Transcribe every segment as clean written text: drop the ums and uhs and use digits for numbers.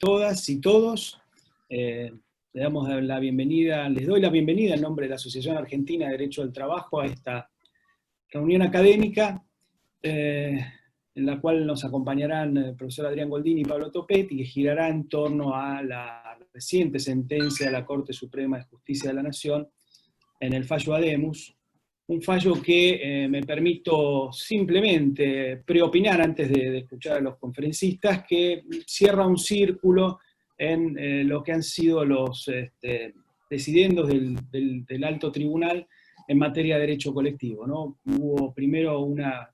todas y todos. Le damos la bienvenida, les doy la bienvenida en nombre de la Asociación Argentina de Derecho del Trabajo a esta reunión académica, en la cual nos acompañarán el profesor Adrián Goldín y Pablo Topet, y que girará en torno a la reciente sentencia de la Corte Suprema de Justicia de la Nación en el fallo Habemus, un fallo que me permito simplemente preopinar antes de escuchar a los conferencistas, que cierra un círculo en lo que han sido los decidendos del alto tribunal en materia de derecho colectivo, ¿no? Hubo primero una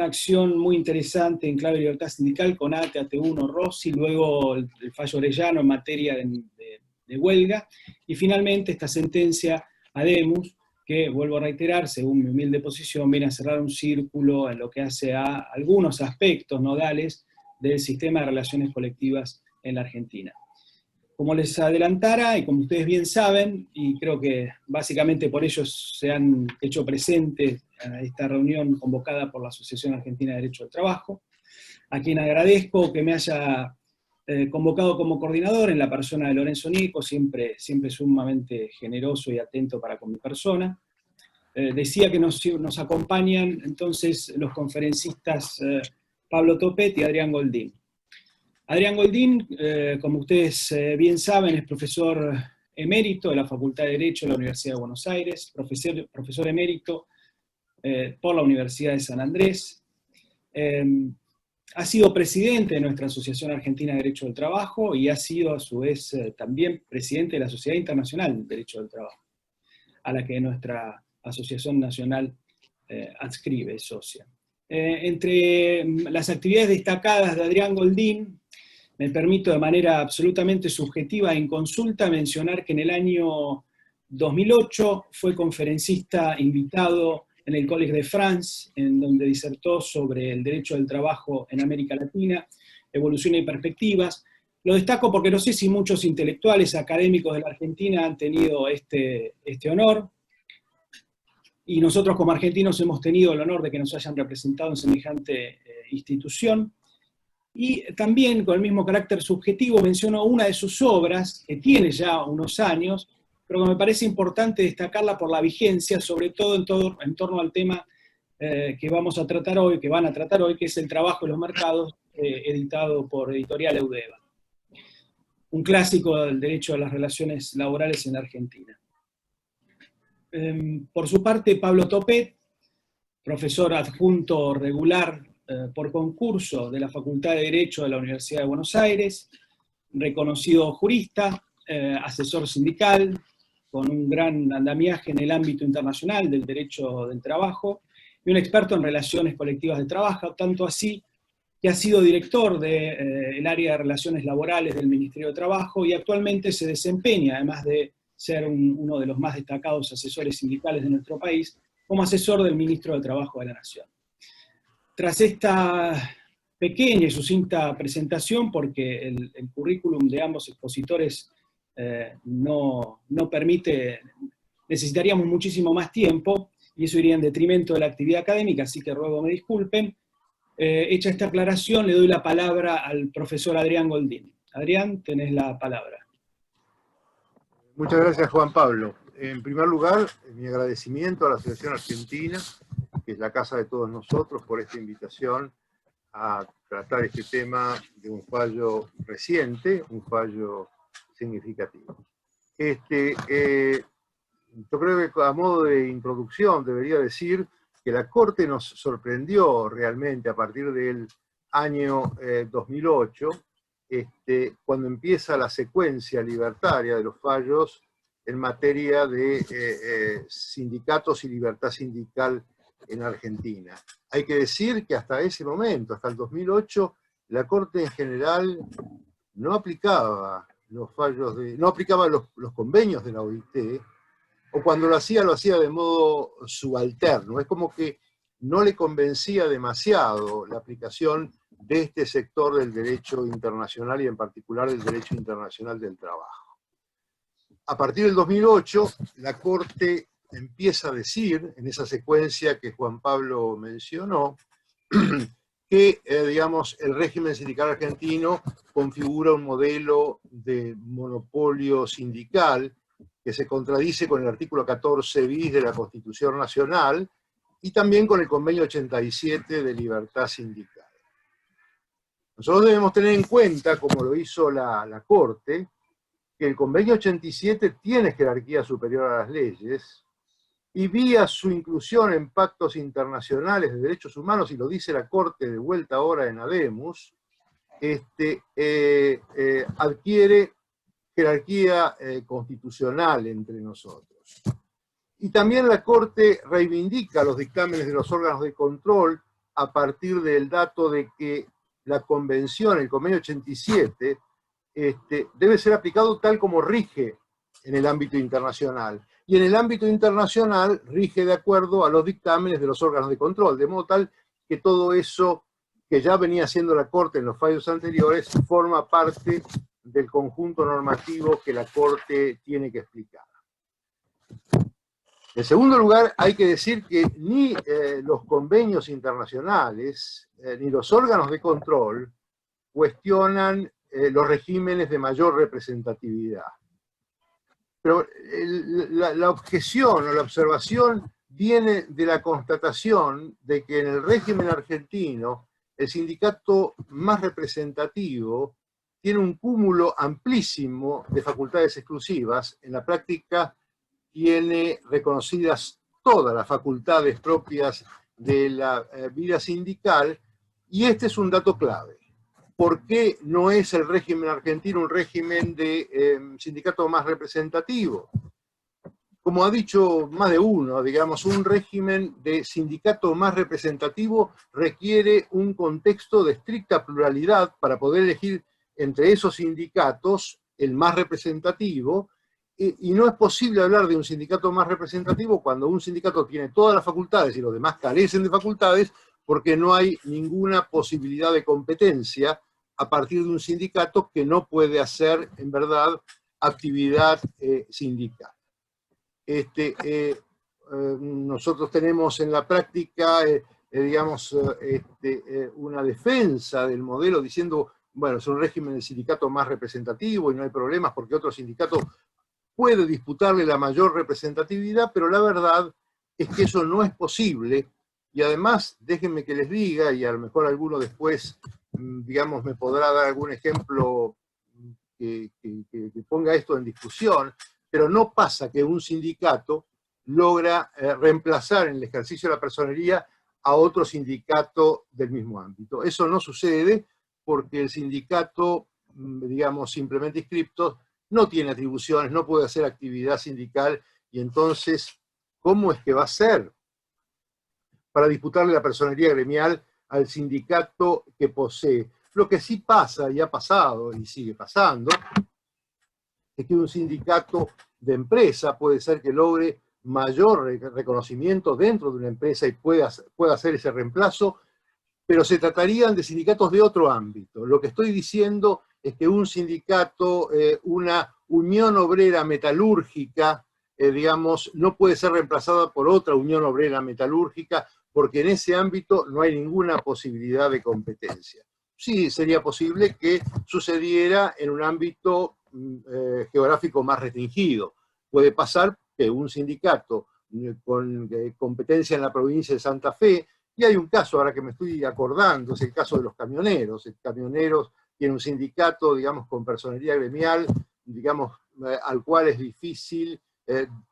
acción muy interesante en clave de libertad sindical con ATE, AT1, Rossi, luego el fallo Orellano en materia de huelga, y finalmente esta sentencia Habemus, que, vuelvo a reiterar, según mi humilde posición, viene a cerrar un círculo en lo que hace a algunos aspectos nodales del sistema de relaciones colectivas en la Argentina. Como les adelantara, y como ustedes bien saben, y creo que básicamente por ello se han hecho presentes a esta reunión convocada por la Asociación Argentina de Derecho del Trabajo, a quien agradezco que me haya convocado como coordinador en la persona de Lorenzo Nieco, siempre sumamente generoso y atento para con mi persona. Decía que nos acompañan entonces los conferencistas Pablo Topet y Adrián Goldín. Adrián Goldín, como ustedes bien saben, es profesor emérito de la Facultad de Derecho de la Universidad de Buenos Aires, profesor emérito por la Universidad de San Andrés. Ha sido presidente de nuestra Asociación Argentina de Derecho del Trabajo y ha sido a su vez también presidente de la Sociedad Internacional del Derecho del Trabajo, a la que nuestra Asociación Nacional adscribe, es socia. Entre las actividades destacadas de Adrián Goldín, me permito de manera absolutamente subjetiva e inconsulta mencionar que en el año 2008 fue conferencista invitado en el Collège de France, en donde disertó sobre el derecho del trabajo en América Latina, evolución y perspectivas. Lo destaco porque no sé si muchos intelectuales académicos de la Argentina han tenido este honor, y nosotros como argentinos hemos tenido el honor de que nos hayan representado en semejante institución. Y también, con el mismo carácter subjetivo, menciono una de sus obras, que tiene ya unos años, pero que me parece importante destacarla por la vigencia, sobre todo en torno al tema que vamos a tratar hoy, que van a tratar hoy, que es el trabajo en los mercados, editado por Editorial Eudeva. Un clásico del derecho a las relaciones laborales en Argentina. Por su parte, Pablo Topet, profesor adjunto regular por concurso de la Facultad de Derecho de la Universidad de Buenos Aires, reconocido jurista, asesor sindical, con un gran andamiaje en el ámbito internacional del derecho del trabajo, y un experto en relaciones colectivas de trabajo, tanto así que ha sido director del área de relaciones laborales del Ministerio de Trabajo, y actualmente se desempeña, además de ser uno de los más destacados asesores sindicales de nuestro país, como asesor del Ministro de Trabajo de la Nación. Tras esta pequeña y sucinta presentación, porque el currículum de ambos expositores no permite, necesitaríamos muchísimo más tiempo, y eso iría en detrimento de la actividad académica, así que ruego me disculpen. Hecha esta aclaración, le doy la palabra al profesor Adrián Goldín. Adrián, tenés la palabra. Muchas gracias, Juan Pablo. En primer lugar, mi agradecimiento a la Asociación Argentina, que es la casa de todos nosotros, por esta invitación a tratar este tema de un fallo reciente, un fallo significativo. Yo creo que a modo de introducción debería decir que la Corte nos sorprendió realmente a partir del año 2008, cuando empieza la secuencia libertaria de los fallos en materia de sindicatos y libertad sindical en Argentina. Hay que decir que hasta ese momento, hasta el 2008, la Corte en general no aplicaba los fallos no aplicaba los convenios de la OIT, o cuando lo hacía de modo subalterno. Es como que no le convencía demasiado la aplicación de este sector del derecho internacional y en particular del derecho internacional del trabajo. A partir del 2008, la Corte empieza a decir, en esa secuencia que Juan Pablo mencionó, que, digamos, el régimen sindical argentino configura un modelo de monopolio sindical que se contradice con el artículo 14 bis de la Constitución Nacional y también con el convenio 87 de libertad sindical. Nosotros debemos tener en cuenta, como lo hizo la Corte, que el convenio 87 tiene jerarquía superior a las leyes, y vía su inclusión en pactos internacionales de derechos humanos, y lo dice la Corte de vuelta ahora en Habemus, adquiere jerarquía constitucional entre nosotros. Y también la Corte reivindica los dictámenes de los órganos de control a partir del dato de que la convención, el convenio 87, debe ser aplicado tal como rige en el ámbito internacional. Y en el ámbito internacional rige de acuerdo a los dictámenes de los órganos de control, de modo tal que todo eso que ya venía haciendo la Corte en los fallos anteriores forma parte del conjunto normativo que la Corte tiene que explicar. En segundo lugar, hay que decir que ni los convenios internacionales ni los órganos de control cuestionan los regímenes de mayor representatividad. Pero la objeción o la observación viene de la constatación de que en el régimen argentino el sindicato más representativo tiene un cúmulo amplísimo de facultades exclusivas. En la práctica tiene reconocidas todas las facultades propias de la vida sindical, y este es un dato clave. ¿Por qué no es el régimen argentino un régimen de sindicato más representativo? Como ha dicho más de uno, digamos, un régimen de sindicato más representativo requiere un contexto de estricta pluralidad para poder elegir entre esos sindicatos el más representativo, y no es posible hablar de un sindicato más representativo cuando un sindicato tiene todas las facultades y los demás carecen de facultades, porque no hay ninguna posibilidad de competencia a partir de un sindicato que no puede hacer, en verdad, actividad sindical. Nosotros tenemos en la práctica, digamos, una defensa del modelo diciendo, bueno, es un régimen de sindicato más representativo y no hay problemas porque otro sindicato puede disputarle la mayor representatividad, pero la verdad es que eso no es posible. Y además, déjenme que les diga, y a lo mejor alguno después, digamos, me podrá dar algún ejemplo que ponga esto en discusión, pero no pasa que un sindicato logra reemplazar en el ejercicio de la personería a otro sindicato del mismo ámbito. Eso no sucede porque el sindicato, digamos, simplemente inscripto, no tiene atribuciones, no puede hacer actividad sindical, y entonces, ¿cómo es que va a ser para disputarle la personería gremial al sindicato que posee? Lo que sí pasa, y ha pasado, y sigue pasando, es que un sindicato de empresa puede ser que logre mayor reconocimiento dentro de una empresa y pueda hacer ese reemplazo, pero se tratarían de sindicatos de otro ámbito. Lo que estoy diciendo es que un sindicato, una unión obrera metalúrgica, digamos, no puede ser reemplazada por otra unión obrera metalúrgica, porque en ese ámbito no hay ninguna posibilidad de competencia. Sí, sería posible que sucediera en un ámbito geográfico más restringido. Puede pasar que un sindicato con competencia en la provincia de Santa Fe, y hay un caso ahora que me estoy acordando, es el caso de los camioneros. El camioneros tiene un sindicato, digamos, con personería gremial, digamos, al cual es difícil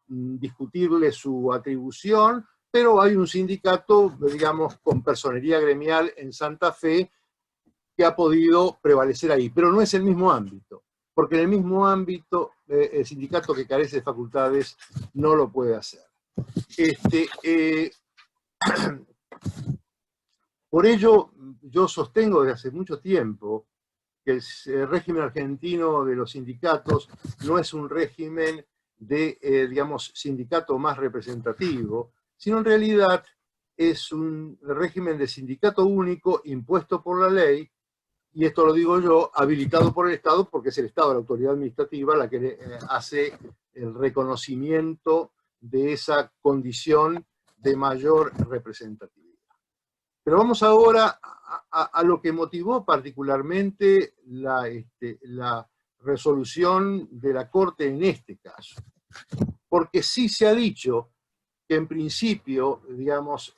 discutirle su atribución, pero hay un sindicato, digamos, con personería gremial en Santa Fe que ha podido prevalecer ahí, pero no es el mismo ámbito, porque en el mismo ámbito el sindicato que carece de facultades no lo puede hacer. Por ello, yo sostengo desde hace mucho tiempo que el régimen argentino de los sindicatos no es un régimen de, digamos, sindicato más representativo, sino en realidad es un régimen de sindicato único impuesto por la ley, y esto lo digo yo, habilitado por el Estado, porque es el Estado, la autoridad administrativa, la que hace el reconocimiento de esa condición de mayor representatividad. Pero vamos ahora a lo que motivó particularmente la resolución de la Corte en este caso. Porque sí se ha dicho que en principio, digamos,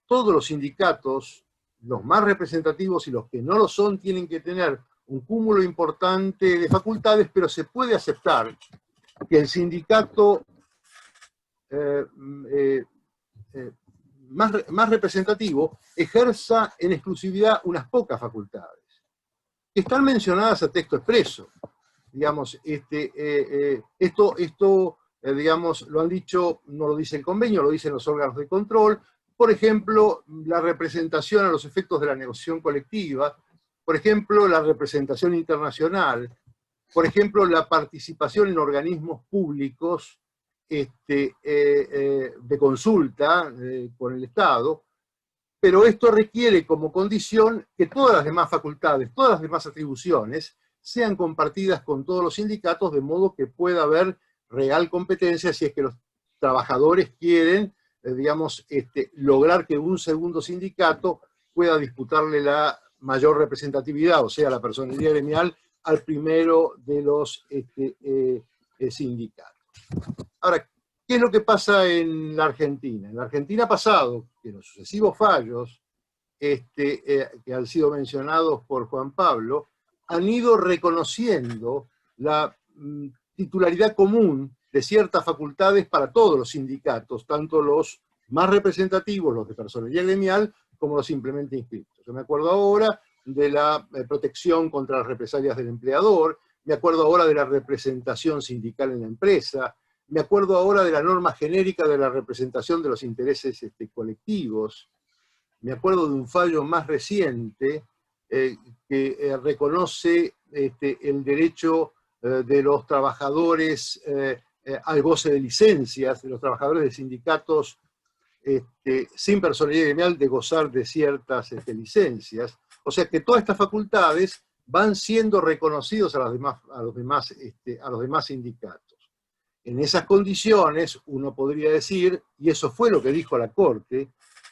todos los sindicatos, los más representativos y los que no lo son, tienen que tener un cúmulo importante de facultades, pero se puede aceptar que el sindicato más representativo ejerza en exclusividad unas pocas facultades, que están mencionadas a texto expreso. Digamos, digamos, lo han dicho, no lo dice el convenio, lo dicen los órganos de control. Por ejemplo, la representación a los efectos de la negociación colectiva, por ejemplo, la representación internacional, por ejemplo, la participación en organismos públicos de consulta con el Estado, pero esto requiere como condición que todas las demás facultades, todas las demás atribuciones, sean compartidas con todos los sindicatos, de modo que pueda haber real competencia si es que los trabajadores quieren, digamos, lograr que un segundo sindicato pueda disputarle la mayor representatividad, o sea, la personería gremial, al primero de los sindicatos. Ahora, ¿qué es lo que pasa en la Argentina? En la Argentina ha pasado que los sucesivos fallos que han sido mencionados por Juan Pablo han ido reconociendo la titularidad común de ciertas facultades para todos los sindicatos, tanto los más representativos, los de personería gremial, como los simplemente inscritos. Yo me acuerdo ahora de la protección contra las represalias del empleador, me acuerdo ahora de la representación sindical en la empresa, me acuerdo ahora de la norma genérica de la representación de los intereses colectivos, me acuerdo de un fallo más reciente que reconoce el derecho de los trabajadores al goce de licencias, de los trabajadores de sindicatos sin personería gremial de gozar de ciertas licencias. O sea que todas estas facultades van siendo reconocidos a los demás sindicatos. En esas condiciones, uno podría decir, y eso fue lo que dijo la Corte,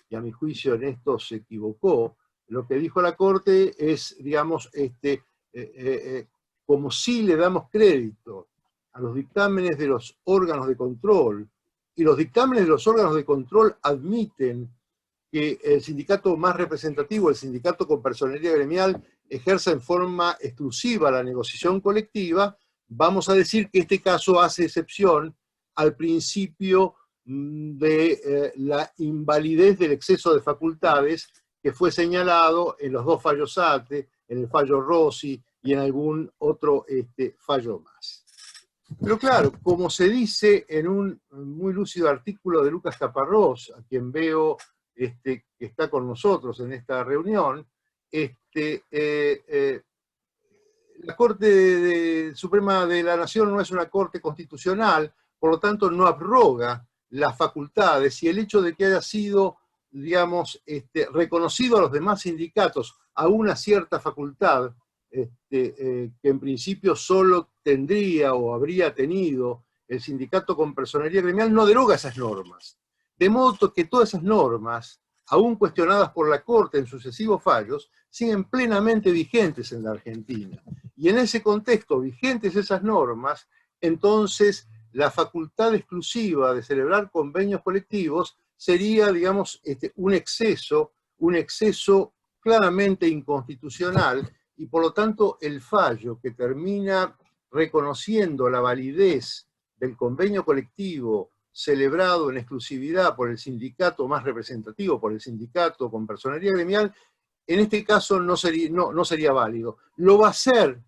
y a mi juicio en esto se equivocó, lo que dijo la Corte es, digamos, como si le damos crédito a los dictámenes de los órganos de control, y los dictámenes de los órganos de control admiten que el sindicato más representativo, el sindicato con personería gremial, ejerza en forma exclusiva la negociación colectiva, vamos a decir que este caso hace excepción al principio de la invalidez del exceso de facultades que fue señalado en los dos fallos ATE, en el fallo Rossi y en algún otro fallo más. Pero claro, como se dice en un muy lúcido artículo de Lucas Caparrós, a quien veo que está con nosotros en esta reunión, la Corte Suprema de la Nación no es una corte constitucional, por lo tanto no abroga las facultades, y el hecho de que haya sido, digamos, reconocido a los demás sindicatos a una cierta facultad, que en principio solo tendría o habría tenido el sindicato con personería gremial, no deroga esas normas. De modo que todas esas normas, aún cuestionadas por la Corte en sucesivos fallos, siguen plenamente vigentes en la Argentina. Y en ese contexto, vigentes esas normas, entonces la facultad exclusiva de celebrar convenios colectivos sería, digamos, un exceso claramente inconstitucional, y por lo tanto el fallo que termina reconociendo la validez del convenio colectivo celebrado en exclusividad por el sindicato más representativo, por el sindicato con personería gremial, en este caso no sería válido. Lo va a hacer,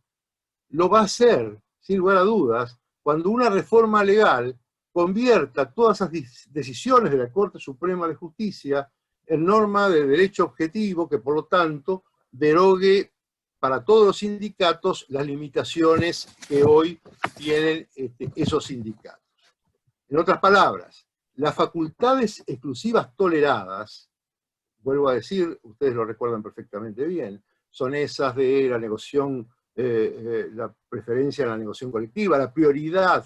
sin lugar a dudas, cuando una reforma legal convierta todas esas decisiones de la Corte Suprema de Justicia en norma de derecho objetivo, que por lo tanto derogue para todos los sindicatos las limitaciones que hoy tienen esos sindicatos. En otras palabras, las facultades exclusivas toleradas, vuelvo a decir, ustedes lo recuerdan perfectamente bien, son esas de la negociación, la preferencia a la negociación colectiva, la prioridad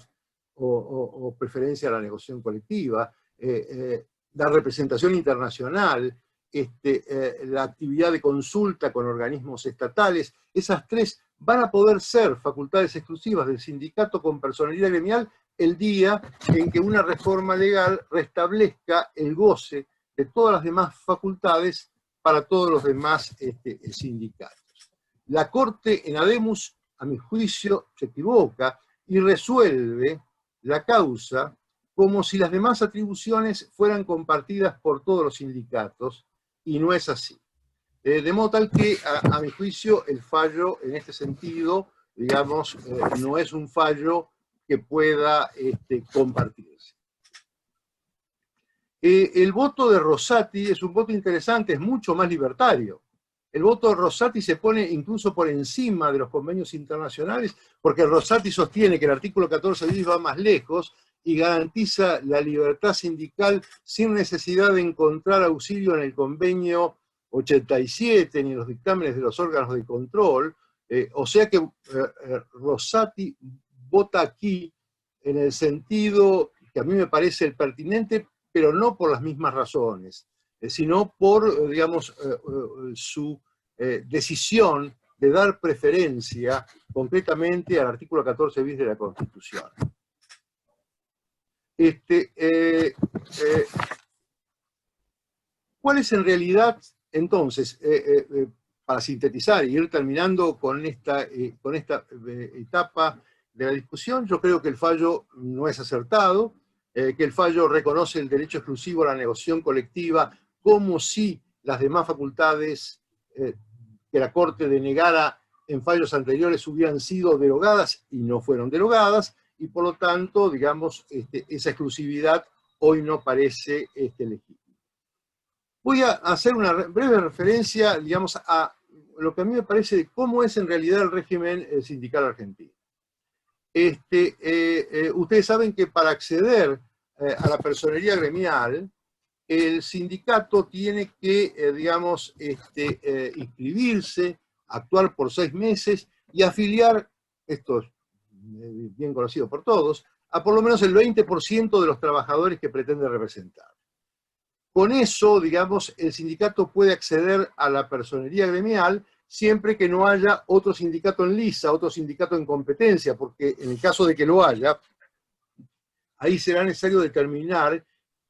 o preferencia a la negociación colectiva, la representación internacional, la actividad de consulta con organismos estatales. Esas tres van a poder ser facultades exclusivas del sindicato con personalidad gremial el día en que una reforma legal restablezca el goce de todas las demás facultades para todos los demás sindicatos. La Corte en Habemus, a mi juicio, se equivoca y resuelve la causa como si las demás atribuciones fueran compartidas por todos los sindicatos, y no es así. De modo tal que, a mi juicio, el fallo en este sentido, digamos, no es un fallo que pueda compartirse. El voto de Rosati es un voto interesante, es mucho más libertario. El voto de Rosati se pone incluso por encima de los convenios internacionales, porque Rosati sostiene que el artículo 14 bis va más lejos y garantiza la libertad sindical sin necesidad de encontrar auxilio en el convenio 87 ni en los dictámenes de los órganos de control. O sea que Rosati vota aquí en el sentido que a mí me parece el pertinente, pero no por las mismas razones, sino por, digamos, su decisión de dar preferencia concretamente al artículo 14 bis de la Constitución. ¿Cuál es en realidad, entonces, para sintetizar y ir terminando con esta etapa de la discusión? Yo creo que el fallo no es acertado, que el fallo reconoce el derecho exclusivo a la negociación colectiva como si las demás facultades que la Corte denegara en fallos anteriores hubieran sido derogadas y no fueron derogadas, y por lo tanto, digamos, esa exclusividad hoy no parece legítima. Voy a hacer una breve referencia, digamos, a lo que a mí me parece de cómo es en realidad el régimen sindical argentino. Ustedes saben que para acceder a la personería gremial, el sindicato tiene que, digamos, inscribirse, actuar por 6 meses y afiliar, esto es bien conocido por todos, a por lo menos el 20% de los trabajadores que pretende representar. Con eso, digamos, el sindicato puede acceder a la personería gremial siempre que no haya otro sindicato en lisa, otro sindicato en competencia, porque en el caso de que lo haya, ahí será necesario determinar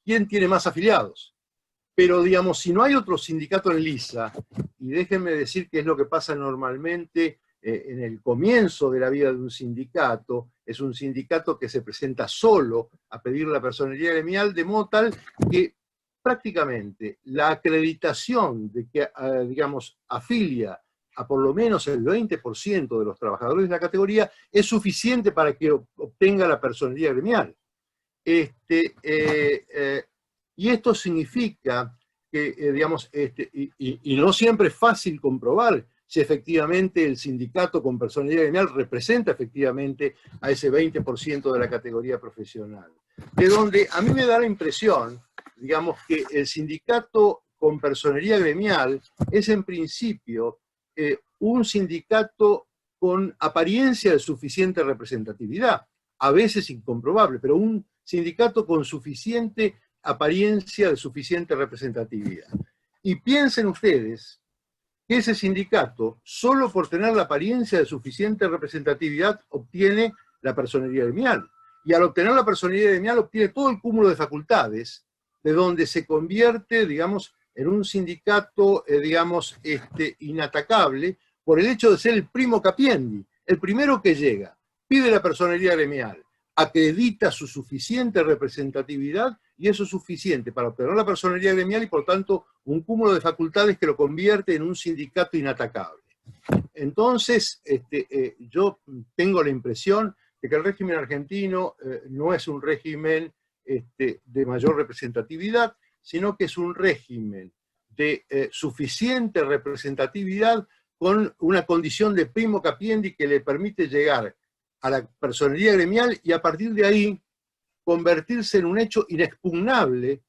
quién tiene más afiliados. Pero, digamos, si no hay otro sindicato en lisa, y déjenme decir que es lo que pasa normalmente en el comienzo de la vida de un sindicato, es un sindicato que se presenta solo a pedir la personería gremial, de modo tal que prácticamente la acreditación de que, digamos, afilia a por lo menos el 20% de los trabajadores de la categoría es suficiente para que obtenga la personería gremial. Y esto significa que, digamos, y no siempre es fácil comprobar si efectivamente el sindicato con personalidad gremial representa efectivamente a ese 20% de la categoría profesional. De donde a mí me da la impresión, digamos, que el sindicato con personería gremial es en principio un sindicato con apariencia de suficiente representatividad, a veces incomprobable, pero un sindicato con suficiente apariencia de suficiente representatividad. Y piensen ustedes que ese sindicato, solo por tener la apariencia de suficiente representatividad, obtiene la personería gremial. Y al obtener la personería gremial obtiene todo el cúmulo de facultades, de donde se convierte, digamos, en un sindicato, digamos, inatacable, por el hecho de ser el primo capiendi, el primero que llega, pide la personería gremial, acredita su suficiente representatividad, y eso es suficiente para obtener la personería gremial y, por tanto, un cúmulo de facultades que lo convierte en un sindicato inatacable. Entonces, yo tengo la impresión de que el régimen argentino no es un régimen de mayor representatividad, sino que es un régimen de suficiente representatividad con una condición de primo capiendi que le permite llegar a la personería gremial y a partir de ahí convertirse en un hecho inexpugnable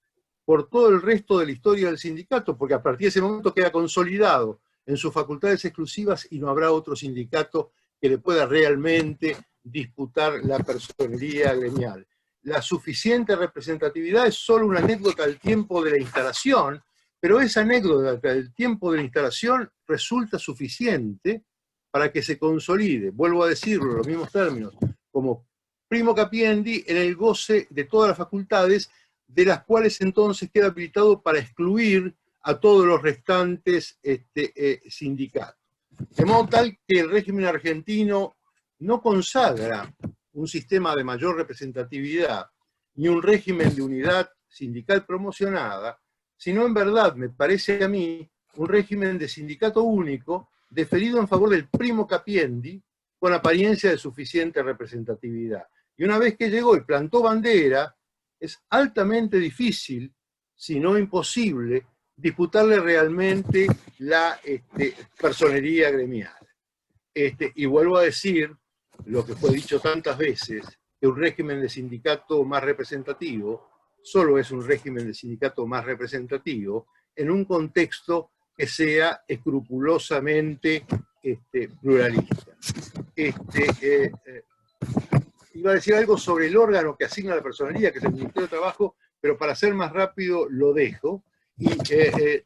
por todo el resto de la historia del sindicato, porque a partir de ese momento queda consolidado en sus facultades exclusivas y no habrá otro sindicato que le pueda realmente disputar la personería gremial. La suficiente representatividad es solo una anécdota al tiempo de la instalación, pero esa anécdota del tiempo de la instalación resulta suficiente para que se consolide, vuelvo a decirlo en los mismos términos, como primo capiendi en el goce de todas las facultades, de las cuales entonces queda habilitado para excluir a todos los restantes sindicatos. De modo tal que el régimen argentino no consagra un sistema de mayor representatividad ni un régimen de unidad sindical promocionada, sino en verdad, me parece a mí, un régimen de sindicato único deferido en favor del primo capiendi con apariencia de suficiente representatividad. Y una vez que llegó y plantó bandera, es altamente difícil, si no imposible, disputarle realmente la personería gremial. Y vuelvo a decir lo que fue dicho tantas veces, que un régimen de sindicato más representativo solo es un régimen de sindicato más representativo en un contexto que sea escrupulosamente pluralista. Iba a decir algo sobre el órgano que asigna la personería, que es el Ministerio de Trabajo, pero para ser más rápido lo dejo y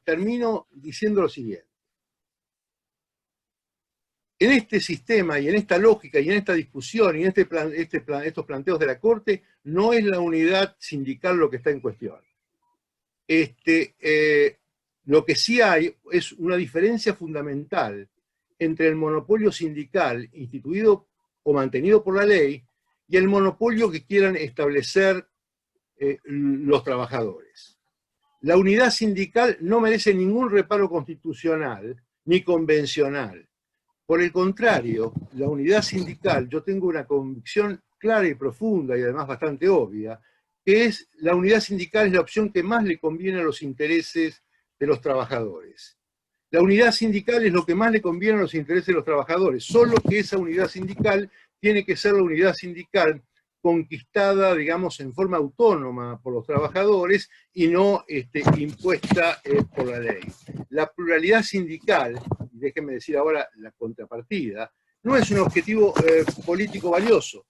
termino diciendo lo siguiente. En este sistema y en esta lógica y en esta discusión y en estos planteos de la Corte, no es la unidad sindical lo que está en cuestión. Lo que sí hay es una diferencia fundamental entre el monopolio sindical instituido o mantenido por la ley y el monopolio que quieran establecer los trabajadores. La unidad sindical no merece ningún reparo constitucional ni convencional. Por el contrario, la unidad sindical, yo tengo una convicción clara y profunda y además bastante obvia, que es la unidad sindical es la opción que más le conviene a los intereses de los trabajadores. La unidad sindical es lo que más le conviene a los intereses de los trabajadores, solo que esa unidad sindical tiene que ser la unidad sindical conquistada, digamos, en forma autónoma por los trabajadores y no impuesta por la ley. La pluralidad sindical, y déjenme decir ahora la contrapartida, no es un objetivo político valioso.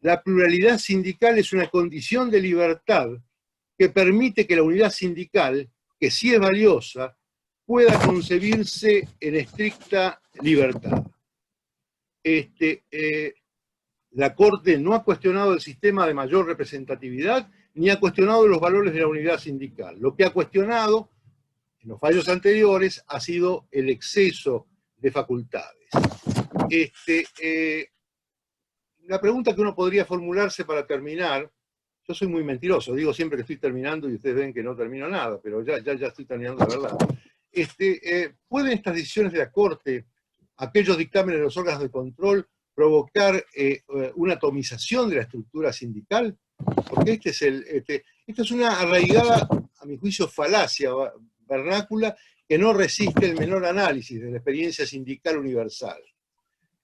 La pluralidad sindical es una condición de libertad que permite que la unidad sindical, que sí es valiosa, pueda concebirse en estricta libertad. La Corte no ha cuestionado el sistema de mayor representatividad ni ha cuestionado los valores de la unidad sindical. Lo que ha cuestionado en los fallos anteriores ha sido el exceso de facultades. La pregunta que uno podría formularse para terminar, yo soy muy mentiroso, digo siempre que estoy terminando y ustedes ven que no termino nada, pero ya estoy terminando la verdad. ¿Pueden estas decisiones de la Corte, aquellos dictámenes de los órganos de control, provocar una atomización de la estructura sindical? Porque esta es una arraigada, a mi juicio, falacia vernácula que no resiste el menor análisis de la experiencia sindical universal.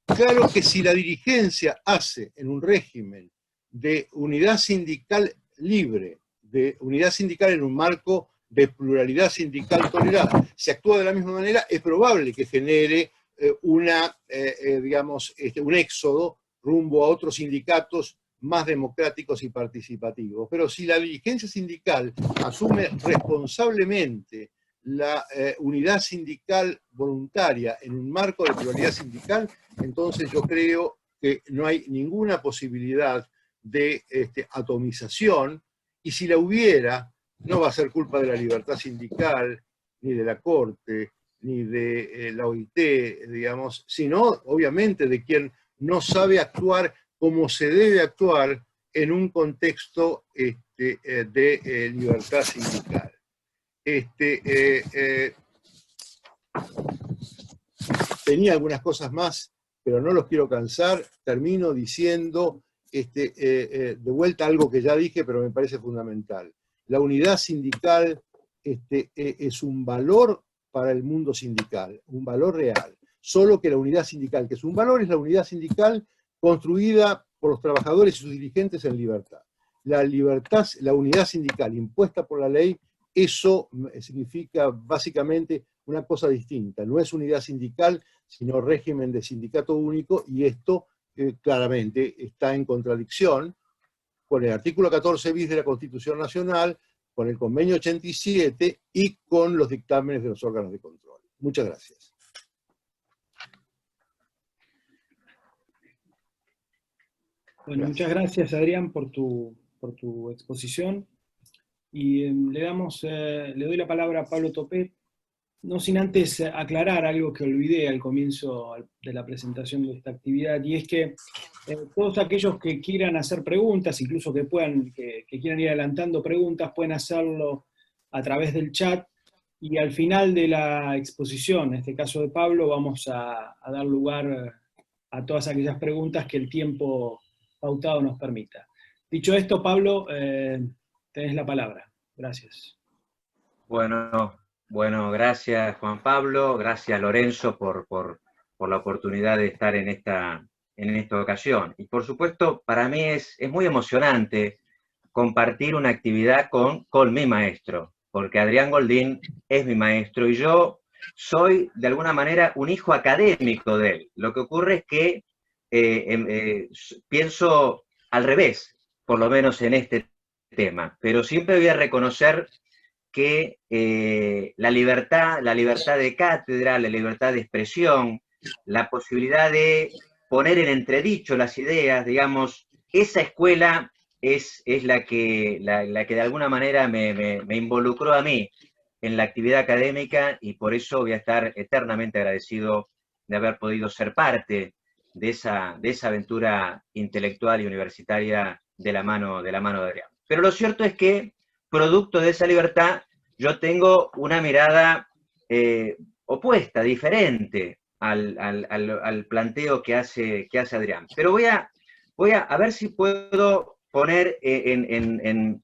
Claro que si la dirigencia hace en un régimen de unidad sindical libre, de unidad sindical en un marco de pluralidad sindical tolerada, se actúa de la misma manera, es probable que genere un éxodo rumbo a otros sindicatos más democráticos y participativos. Pero si la dirigencia sindical asume responsablemente la unidad sindical voluntaria en un marco de pluralidad sindical, entonces yo creo que no hay ninguna posibilidad de atomización, y si la hubiera, no va a ser culpa de la libertad sindical, ni de la Corte, ni de la OIT, digamos, sino obviamente de quien no sabe actuar como se debe actuar en un contexto de libertad sindical. Tenía algunas cosas más, pero no los quiero cansar. Termino diciendo de vuelta algo que ya dije, pero me parece fundamental. La unidad sindical es un valor para el mundo sindical, un valor real. Solo que la unidad sindical, que es un valor, es la unidad sindical construida por los trabajadores y sus dirigentes en libertad. La unidad sindical impuesta por la ley, eso significa básicamente una cosa distinta. No es unidad sindical, sino régimen de sindicato único, y esto claramente está en contradicción con el artículo 14 bis de la Constitución Nacional, con el convenio 87 y con los dictámenes de los órganos de control. Muchas gracias. Bueno, muchas gracias, Adrián, por tu exposición. Y le doy la palabra a Pablo Topet, no sin antes aclarar algo que olvidé al comienzo de la presentación de esta actividad, y es que todos aquellos que quieran hacer preguntas, incluso que quieran ir adelantando preguntas, pueden hacerlo a través del chat, y al final de la exposición, en este caso de Pablo, vamos a dar lugar a todas aquellas preguntas que el tiempo pautado nos permita. Dicho esto, Pablo, tenés la palabra. Gracias. Bueno, gracias Juan Pablo, gracias Lorenzo por la oportunidad de estar en esta ocasión. Y por supuesto, para mí es muy emocionante compartir una actividad con mi maestro, porque Adrián Goldín es mi maestro y yo soy de alguna manera un hijo académico de él. Lo que ocurre es que pienso al revés, por lo menos en este tema, pero siempre voy a reconocer que la libertad de cátedra, la libertad de expresión, la posibilidad de poner en entredicho las ideas, digamos, esa escuela es la que de alguna manera me involucró a mí en la actividad académica, y por eso voy a estar eternamente agradecido de haber podido ser parte de esa aventura intelectual y universitaria de la mano de Adrián. Pero lo cierto es que, producto de esa libertad, yo tengo una mirada opuesta, diferente al planteo que hace Adrián. Pero voy a ver si puedo poner en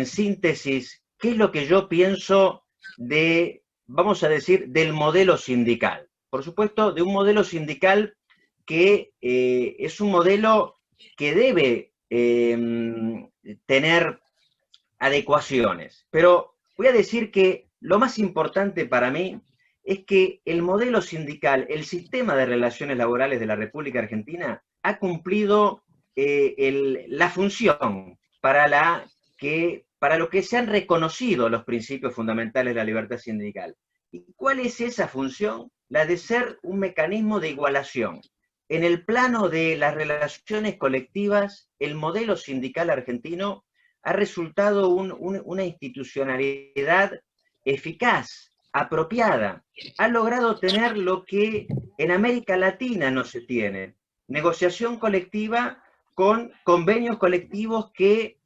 síntesis qué es lo que yo pienso de, vamos a decir, del modelo sindical. Por supuesto, de un modelo sindical que es un modelo que debe tener adecuaciones. Pero voy a decir que lo más importante para mí es que el modelo sindical, el sistema de relaciones laborales de la República Argentina, ha cumplido la función para lo que se han reconocido los principios fundamentales de la libertad sindical. ¿Y cuál es esa función? La de ser un mecanismo de igualación. En el plano de las relaciones colectivas, el modelo sindical argentino ha resultado una institucionalidad eficaz, apropiada. Ha logrado tener lo que en América Latina no se tiene: negociación colectiva con convenios colectivos que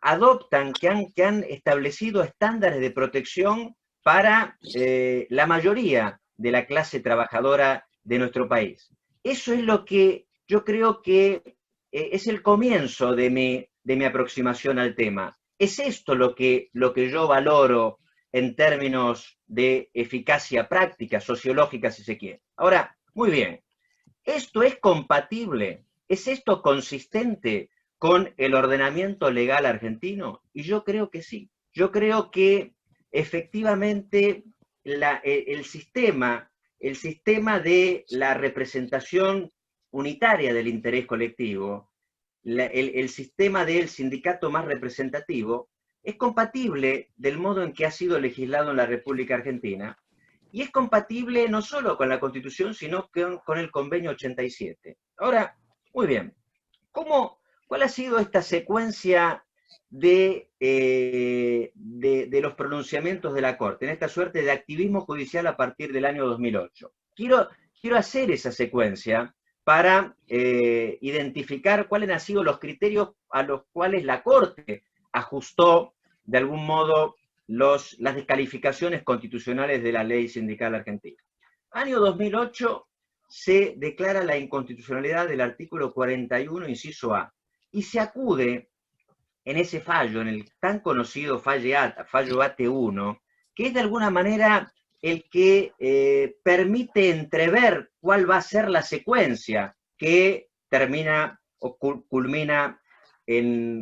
adoptan, que han establecido estándares de protección para la mayoría de la clase trabajadora de nuestro país. Eso es lo que yo creo que es el comienzo de mi aproximación al tema. Es esto lo que yo valoro en términos de eficacia práctica, sociológica, si se quiere. Ahora, muy bien, ¿esto es compatible? ¿Es esto consistente con el ordenamiento legal argentino? Y yo creo que sí. Yo creo que efectivamente el sistema de la representación unitaria del interés colectivo, el sistema del sindicato más representativo, es compatible del modo en que ha sido legislado en la República Argentina, y es compatible no solo con la Constitución, sino con el Convenio 87. Ahora, muy bien, ¿cuál ha sido esta secuencia de los pronunciamientos de la Corte, en esta suerte de activismo judicial a partir del año 2008? Quiero hacer esa secuencia para identificar cuáles han sido los criterios a los cuales la Corte ajustó de algún modo las descalificaciones constitucionales de la ley sindical argentina. Año 2008 se declara la inconstitucionalidad del artículo 41, inciso A, y se acude en ese fallo, en el tan conocido fallo AT1, que es de alguna manera el que permite entrever cuál va a ser la secuencia que termina o culmina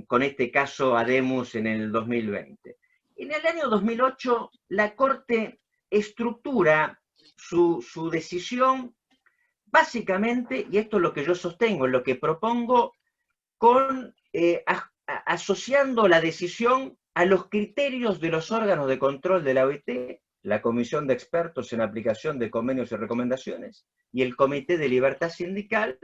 con este caso Habemus en el 2020. En el año 2008, la Corte estructura su decisión básicamente, y esto es lo que yo sostengo, lo que propongo, con asociando la decisión a los criterios de los órganos de control de la OIT, la Comisión de Expertos en Aplicación de Convenios y Recomendaciones, y el Comité de Libertad Sindical,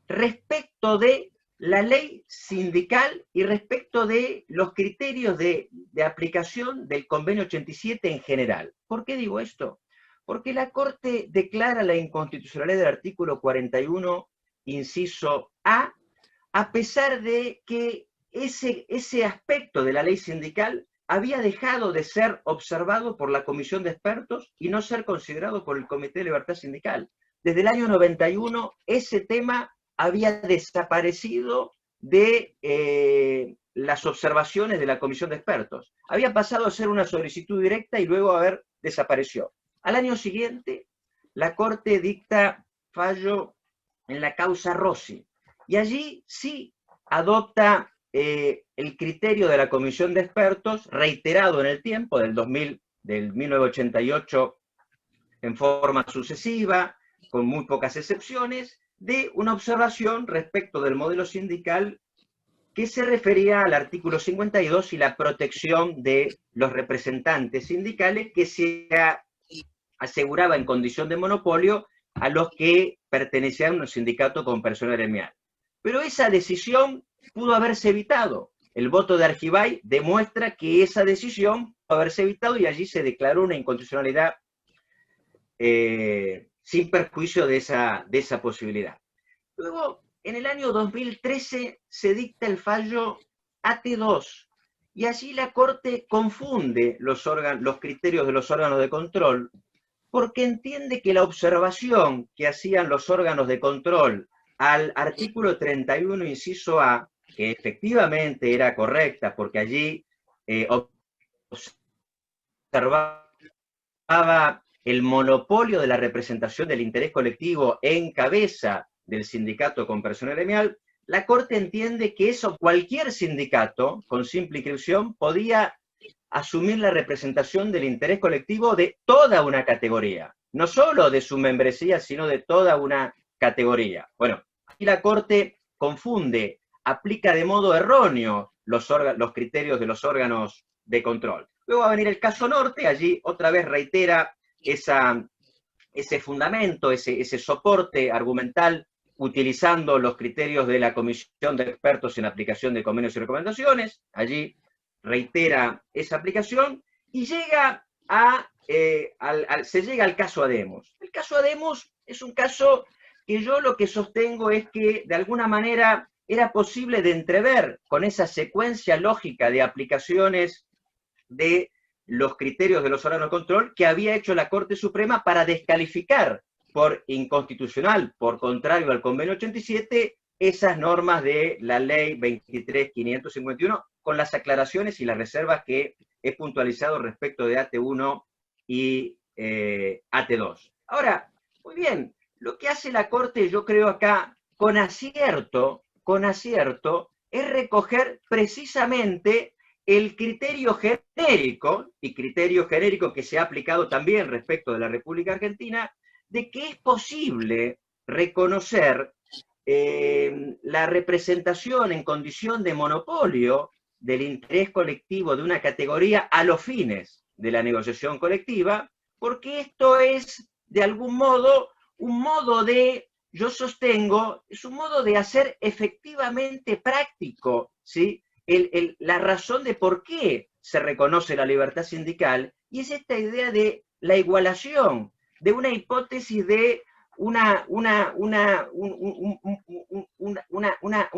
respecto de la ley sindical y respecto de los criterios de aplicación del convenio 87 en general. ¿Por qué digo esto? Porque la Corte declara la inconstitucionalidad del artículo 41, inciso a pesar de que ese aspecto de la ley sindical había dejado de ser observado por la Comisión de Expertos y no ser considerado por el Comité de Libertad Sindical. Desde el año 91, ese tema había desaparecido de las observaciones de la Comisión de Expertos. Había pasado a ser una solicitud directa y luego desapareció. Al año siguiente, la Corte dicta fallo en la causa Rossi, y allí sí adopta el criterio de la Comisión de Expertos, reiterado en el tiempo, del 1988, en forma sucesiva, con muy pocas excepciones, de una observación respecto del modelo sindical que se refería al artículo 52 y la protección de los representantes sindicales que se aseguraba en condición de monopolio a los que pertenecían a un sindicato con personal gremial. Pero esa decisión pudo haberse evitado. El voto de Argibay demuestra que esa decisión pudo haberse evitado y allí se declaró una inconstitucionalidad sin perjuicio de esa posibilidad. Luego, en el año 2013 se dicta el fallo AT2 y allí la Corte confunde los criterios de los órganos de control porque entiende que la observación que hacían los órganos de control al artículo 31, inciso A, que efectivamente era correcta porque allí observaba el monopolio de la representación del interés colectivo en cabeza del sindicato con personal gremial, la Corte entiende que cualquier sindicato con simple inscripción podía asumir la representación del interés colectivo de toda una categoría, no solo de su membresía, sino de toda una categoría. Bueno, aquí la Corte confunde, aplica de modo erróneo los criterios de los órganos de control. Luego va a venir el caso Norte, allí otra vez reitera ese fundamento, ese soporte argumental, utilizando los criterios de la Comisión de Expertos en Aplicación de Convenios y Recomendaciones, allí reitera esa aplicación, y llega se llega al caso Ademos. El caso Ademos es un caso que yo lo que sostengo es que de alguna manera era posible de entrever con esa secuencia lógica de aplicaciones de los criterios de los órganos de control que había hecho la Corte Suprema para descalificar por inconstitucional, por contrario al convenio 87, esas normas de la ley 23.551, con las aclaraciones y las reservas que he puntualizado respecto de AT1 y AT2. Ahora, muy bien, lo que hace la Corte, yo creo acá, con acierto, es recoger precisamente el criterio genérico, y criterio genérico que se ha aplicado también respecto de la República Argentina, de que es posible reconocer la representación en condición de monopolio del interés colectivo de una categoría a los fines de la negociación colectiva, porque esto es, de algún modo, un modo de, yo sostengo, es un modo de hacer efectivamente práctico, ¿sí?, la razón de por qué se reconoce la libertad sindical, y es esta idea de la igualación, de una hipótesis de una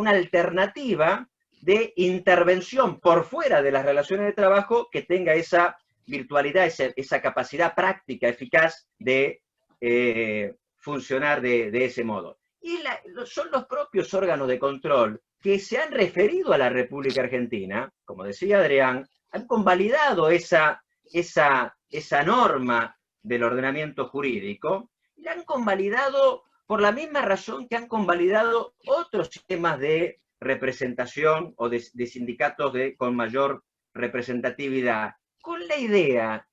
alternativa de intervención por fuera de las relaciones de trabajo que tenga esa virtualidad, esa capacidad práctica, eficaz de funcionar de ese modo. Y son los propios órganos de control que se han referido a la República Argentina, como decía Adrián, han convalidado esa norma del ordenamiento jurídico, y la han convalidado por la misma razón que han convalidado otros sistemas de representación o de sindicatos con mayor representatividad, con la idea,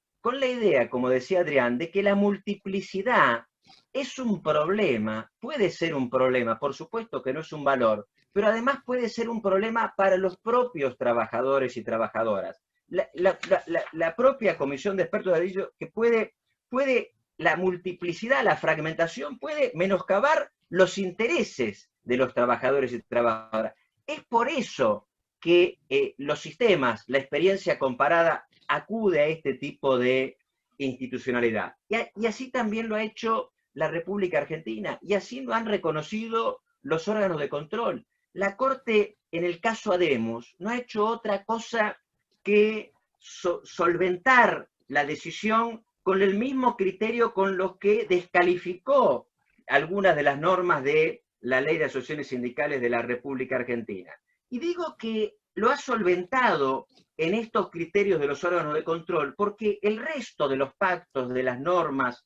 como decía Adrián, de que la multiplicidad es un problema, puede ser un problema, por supuesto que no es un valor, pero además puede ser un problema para los propios trabajadores y trabajadoras. La propia comisión de expertos ha dicho que puede la multiplicidad, la fragmentación puede menoscabar los intereses de los trabajadores y trabajadoras. Es por eso que los sistemas, la experiencia comparada, acude a este tipo de institucionalidad. Y así también lo ha hecho la República Argentina, y así lo han reconocido los órganos de control. La Corte, en el caso Hademus, no ha hecho otra cosa que solventar la decisión con el mismo criterio con los que descalificó algunas de las normas de la Ley de Asociaciones Sindicales de la República Argentina. Y digo que lo ha solventado en estos criterios de los órganos de control porque el resto de los pactos, de las normas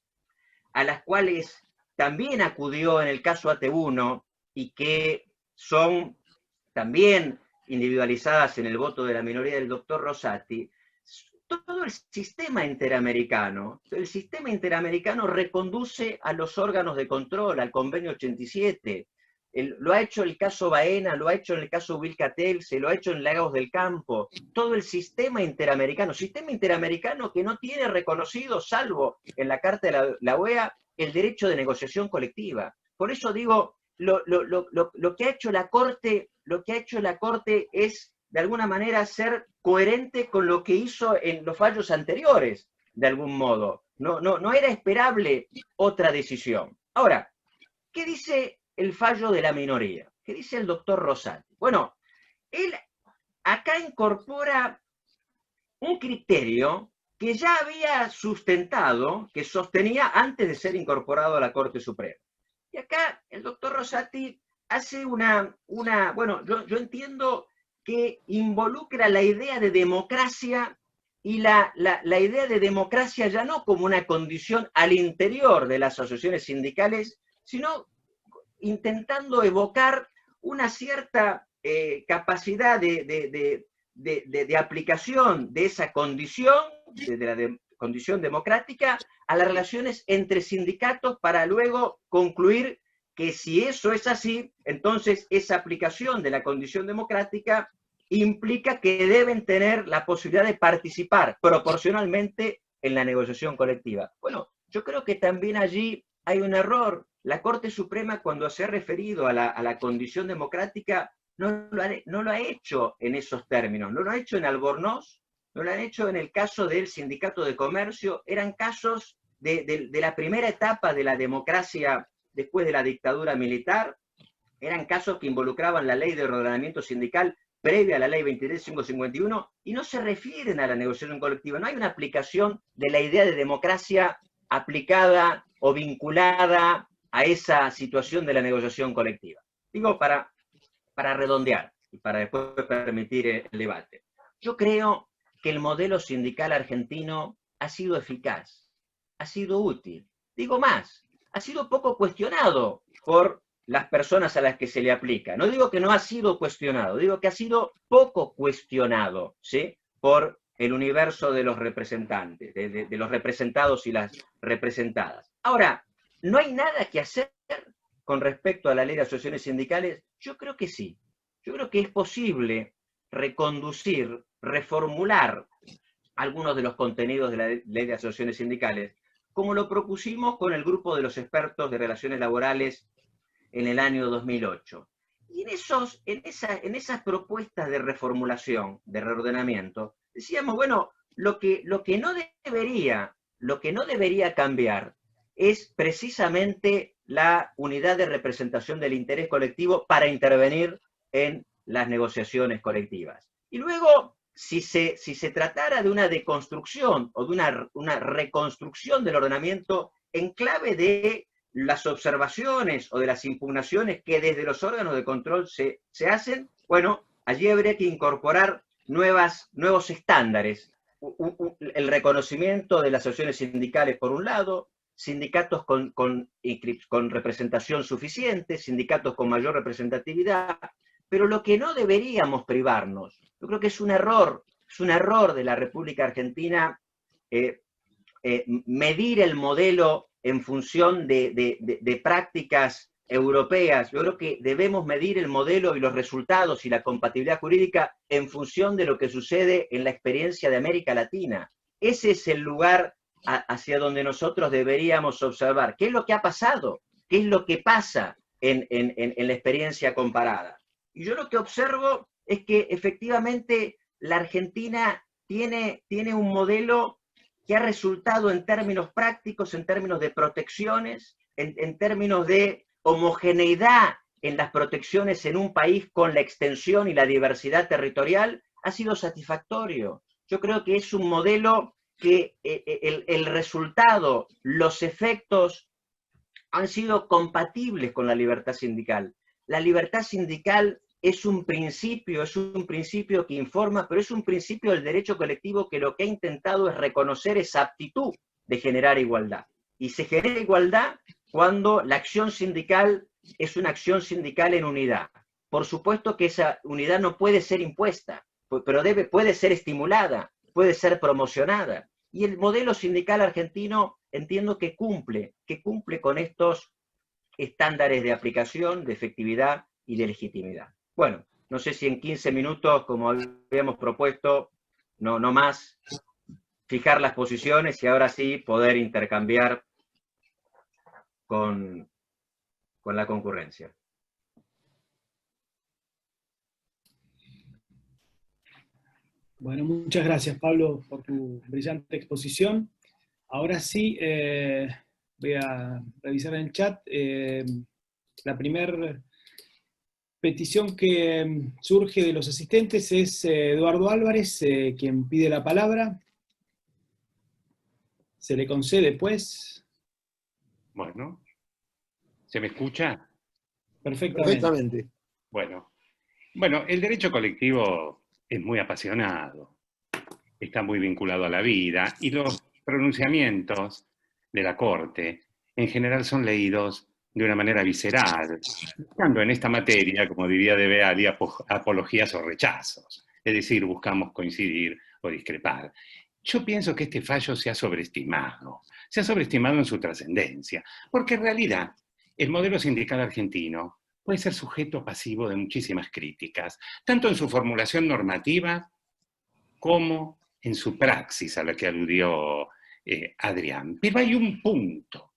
a las cuales también acudió en el caso AT1 y que son también individualizadas en el voto de la minoría del doctor Rosati, todo el sistema interamericano reconduce a los órganos de control, al convenio 87. Lo ha hecho el caso Baena, lo ha hecho en el caso Wilcatel, se lo ha hecho en Lagos del Campo. Todo el sistema interamericano que no tiene reconocido, salvo en la Carta de la OEA, el derecho de negociación colectiva. Por eso digo, lo que ha hecho la Corte es, de alguna manera, ser coherente con lo que hizo en los fallos anteriores, de algún modo. No era esperable otra decisión. Ahora, ¿qué dice el fallo de la minoría? ¿Qué dice el doctor Rosati? Bueno, él acá incorpora un criterio que ya había sustentado, que sostenía antes de ser incorporado a la Corte Suprema. Y acá el doctor Rosati hace bueno, yo entiendo que involucra la idea de democracia y la idea de democracia ya no como una condición al interior de las asociaciones sindicales, sino intentando evocar una cierta capacidad de aplicación de esa condición, de la condición democrática, a las relaciones entre sindicatos para luego concluir que si eso es así, entonces esa aplicación de la condición democrática implica que deben tener la posibilidad de participar proporcionalmente en la negociación colectiva. Bueno, yo creo que también allí hay un error. La Corte Suprema, cuando se ha referido a la condición democrática, no lo ha hecho en esos términos. No lo ha hecho en Albornoz, no lo han hecho en el caso del Sindicato de Comercio. Eran casos de la primera etapa de la democracia después de la dictadura militar. Eran casos que involucraban la ley de ordenamiento sindical previa a la ley 23.551 y no se refieren a la negociación colectiva. No hay una aplicación de la idea de democracia aplicada o vinculada a esa situación de la negociación colectiva. Digo, para redondear y para después permitir el debate. Yo creo que el modelo sindical argentino ha sido eficaz, ha sido útil. Digo más, ha sido poco cuestionado por las personas a las que se le aplica. No digo que no ha sido cuestionado, digo que ha sido poco cuestionado, ¿sí?, por el universo de los representantes, de los representados y las representadas. Ahora, ¿no hay nada que hacer con respecto a la ley de asociaciones sindicales? Yo creo que sí. Yo creo que es posible reconducir, reformular algunos de los contenidos de la ley de asociaciones sindicales, como lo propusimos con el grupo de los expertos de relaciones laborales en el año 2008. Y en esas propuestas de reformulación, de reordenamiento, decíamos, bueno, lo que no debería cambiar es precisamente la unidad de representación del interés colectivo para intervenir en las negociaciones colectivas. Y luego, si se tratara de una deconstrucción o de una reconstrucción del ordenamiento en clave de las observaciones o de las impugnaciones que desde los órganos de control se hacen, bueno, allí habría que incorporar nuevos estándares. El reconocimiento de las asociaciones sindicales por un lado, sindicatos con representación suficiente, sindicatos con mayor representatividad, pero lo que no deberíamos privarnos, yo creo que es un error de la República Argentina medir el modelo en función de prácticas europeas. Yo creo que debemos medir el modelo y los resultados y la compatibilidad jurídica en función de lo que sucede en la experiencia de América Latina. Ese es el lugar hacia donde nosotros deberíamos observar. ¿Qué es lo que ha pasado? ¿Qué es lo que pasa en la experiencia comparada? Y yo lo que observo es que efectivamente la Argentina tiene un modelo que ha resultado en términos prácticos, en términos de protecciones, en términos de homogeneidad en las protecciones en un país con la extensión y la diversidad territorial, ha sido satisfactorio. Yo creo que es un modelo que el resultado, los efectos han sido compatibles con la libertad sindical. La libertad sindical es un principio que informa, pero es un principio del derecho colectivo que lo que ha intentado es reconocer esa aptitud de generar igualdad. Y se genera igualdad cuando la acción sindical es una acción sindical en unidad. Por supuesto que esa unidad no puede ser impuesta, pero puede ser estimulada, puede ser promocionada. Y el modelo sindical argentino entiendo que cumple con estos estándares de aplicación, de efectividad y de legitimidad. Bueno, no sé si en 15 minutos, como habíamos propuesto, no más, fijar las posiciones y ahora sí poder intercambiar con la concurrencia. Bueno, muchas gracias, Pablo, por tu brillante exposición. Ahora sí, voy a revisar en el chat. La primera petición que surge de los asistentes es Eduardo Álvarez, quien pide la palabra. Se le concede, pues. Bueno, ¿se me escucha? Perfectamente. Bueno, el derecho colectivo es muy apasionado, está muy vinculado a la vida, y los pronunciamientos de la Corte en general son leídos de una manera visceral, buscando en esta materia, como diría De Beali, apologías o rechazos, es decir, buscamos coincidir o discrepar. Yo pienso que este fallo se ha sobreestimado en su trascendencia, porque en realidad el modelo sindical argentino puede ser sujeto pasivo de muchísimas críticas, tanto en su formulación normativa como en su praxis a la que aludió Adrián. Pero hay un punto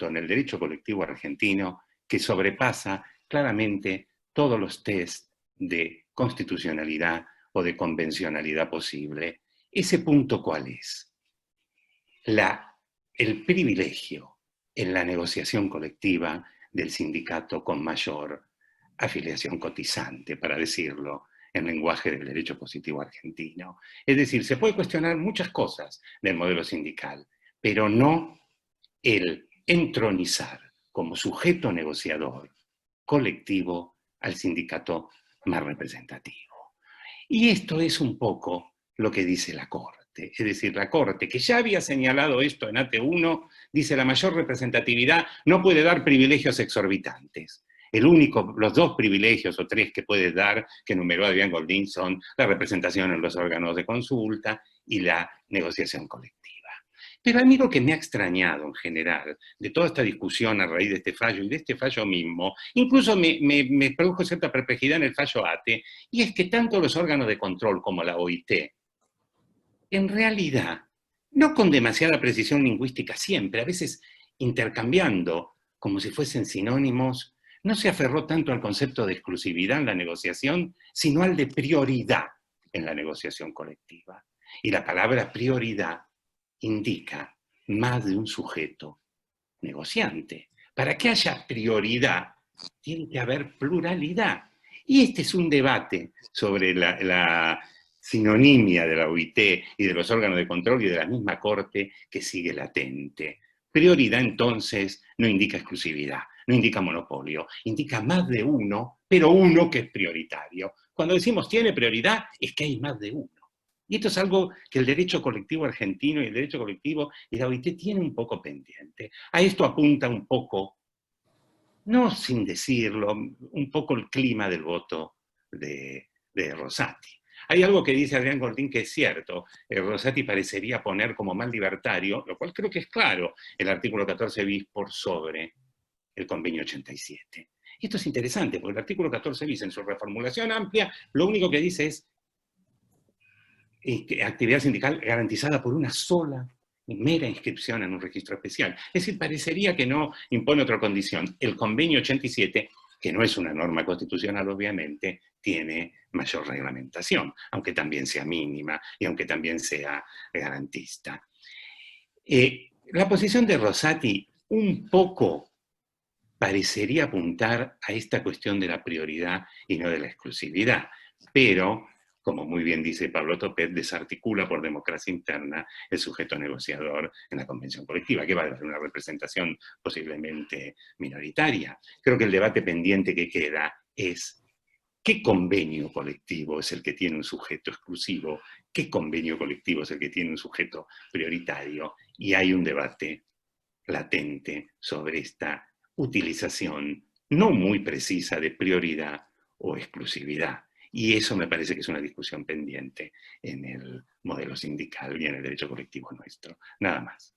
en el derecho colectivo argentino que sobrepasa claramente todos los test de constitucionalidad o de convencionalidad posible. ¿Ese punto cuál es? El privilegio en la negociación colectiva del sindicato con mayor afiliación cotizante, para decirlo en lenguaje del derecho positivo argentino. Es decir, se puede cuestionar muchas cosas del modelo sindical, pero no el entronizar como sujeto negociador colectivo al sindicato más representativo. Y esto es un poco lo que dice la Corte. Es decir, la Corte, que ya había señalado esto en AT1, dice la mayor representatividad no puede dar privilegios exorbitantes. Los dos privilegios o tres que puede dar, que enumeró Adrián Goldín, son la representación en los órganos de consulta y la negociación colectiva. Pero a mí lo que me ha extrañado en general de toda esta discusión a raíz de este fallo y de este fallo mismo, incluso me produjo cierta perplejidad en el fallo ATE, y es que tanto los órganos de control como la OIT, en realidad, no con demasiada precisión lingüística siempre, a veces intercambiando como si fuesen sinónimos, no se aferró tanto al concepto de exclusividad en la negociación, sino al de prioridad en la negociación colectiva. Y la palabra prioridad indica más de un sujeto negociante. Para que haya prioridad, tiene que haber pluralidad. Y este es un debate sobre la sinonimia de la OIT y de los órganos de control y de la misma Corte que sigue latente. Prioridad, entonces, no indica exclusividad, no indica monopolio, indica más de uno, pero uno que es prioritario. Cuando decimos tiene prioridad, es que hay más de uno. Y esto es algo que el derecho colectivo argentino y el derecho colectivo y la OIT tienen un poco pendiente. A esto apunta un poco, no sin decirlo, un poco el clima del voto de Rosati. Hay algo que dice Adrián Goldín que es cierto. Rosati parecería poner como más libertario, lo cual creo que es claro, el artículo 14 bis por sobre el convenio 87. Y esto es interesante, porque el artículo 14 bis, en su reformulación amplia, lo único que dice es actividad sindical garantizada por una sola mera inscripción en un registro especial. Es decir, parecería que no impone otra condición. El convenio 87, que no es una norma constitucional obviamente, tiene mayor reglamentación, aunque también sea mínima y aunque también sea garantista. La posición de Rosati un poco parecería apuntar a esta cuestión de la prioridad y no de la exclusividad, pero, como muy bien dice Pablo Topet, desarticula por democracia interna el sujeto negociador en la convención colectiva, que va a dar una representación posiblemente minoritaria. Creo que el debate pendiente que queda es ¿qué convenio colectivo es el que tiene un sujeto exclusivo? ¿Qué convenio colectivo es el que tiene un sujeto prioritario? Y hay un debate latente sobre esta utilización no muy precisa de prioridad o exclusividad. Y eso me parece que es una discusión pendiente en el modelo sindical y en el derecho colectivo nuestro. Nada más.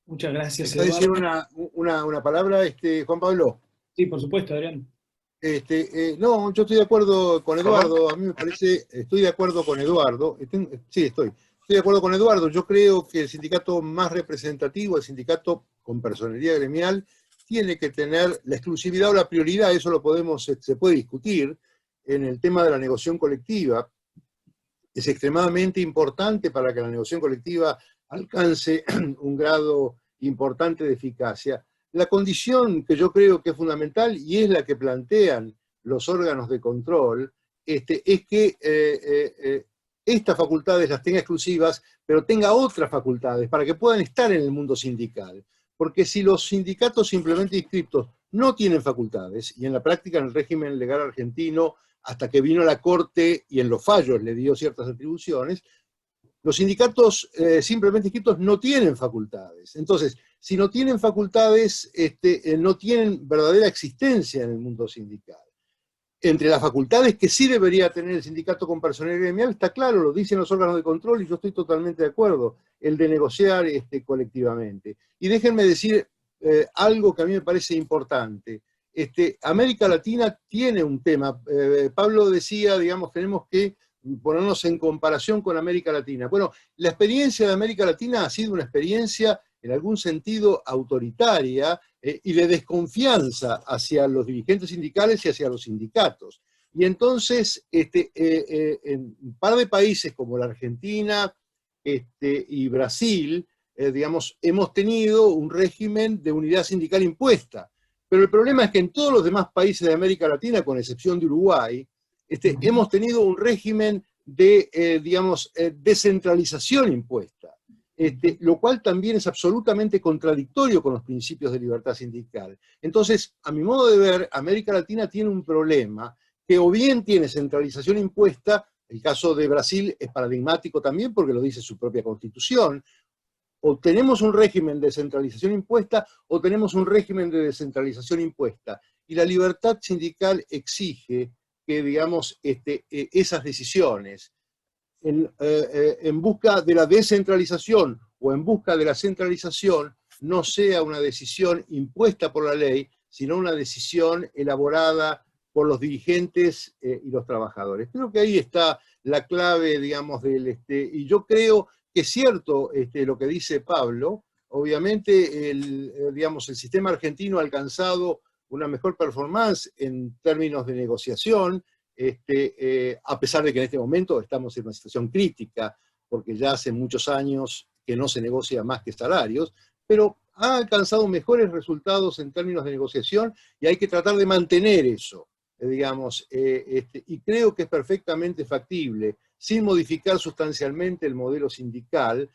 Muchas gracias, ¿Puedes decir Eduardo. una palabra, Juan Pablo? Sí, por supuesto, Adrián. No, yo estoy de acuerdo con Eduardo, a mí me parece, estoy de acuerdo con Eduardo, estoy de acuerdo con Eduardo, yo creo que el sindicato más representativo, el sindicato con personería gremial, tiene que tener la exclusividad o la prioridad, eso se puede discutir en el tema de la negociación colectiva. Es extremadamente importante para que la negociación colectiva alcance un grado importante de eficacia. La condición que yo creo que es fundamental, y es la que plantean los órganos de control, es que estas facultades las tenga exclusivas, pero tenga otras facultades para que puedan estar en el mundo sindical. Porque si los sindicatos simplemente inscriptos no tienen facultades, y en la práctica en el régimen legal argentino, hasta que vino la Corte y en los fallos le dio ciertas atribuciones, los sindicatos simplemente inscritos no tienen facultades. Entonces, si no tienen facultades, no tienen verdadera existencia en el mundo sindical. Entre las facultades que sí debería tener el sindicato con personal gremial, está claro, lo dicen los órganos de control y yo estoy totalmente de acuerdo, el de negociar colectivamente. Y déjenme decir algo que a mí me parece importante. América Latina tiene un tema. Pablo decía, digamos, tenemos que ponernos en comparación con América Latina. Bueno, la experiencia de América Latina ha sido una experiencia en algún sentido autoritaria y de desconfianza hacia los dirigentes sindicales y hacia los sindicatos. Y entonces, en un par de países como la Argentina y Brasil, digamos, hemos tenido un régimen de unidad sindical impuesta. Pero el problema es que en todos los demás países de América Latina, con excepción de Uruguay, hemos tenido un régimen de, digamos, descentralización impuesta. Lo cual también es absolutamente contradictorio con los principios de libertad sindical. Entonces, a mi modo de ver, América Latina tiene un problema que o bien tiene centralización impuesta, el caso de Brasil es paradigmático también porque lo dice su propia constitución, o tenemos un régimen de centralización impuesta o tenemos un régimen de descentralización impuesta. Y la libertad sindical exige que, digamos, esas decisiones, en busca de la descentralización o en busca de la centralización, no sea una decisión impuesta por la ley, sino una decisión elaborada por los dirigentes y los trabajadores. Creo que ahí está la clave, digamos, y yo creo que es cierto lo que dice Pablo. Obviamente, digamos, el sistema argentino ha alcanzado una mejor performance en términos de negociación, a pesar de que en este momento estamos en una situación crítica, porque ya hace muchos años que no se negocia más que salarios, pero ha alcanzado mejores resultados en términos de negociación y hay que tratar de mantener eso, digamos, y creo que es perfectamente factible, sin modificar sustancialmente el modelo sindical,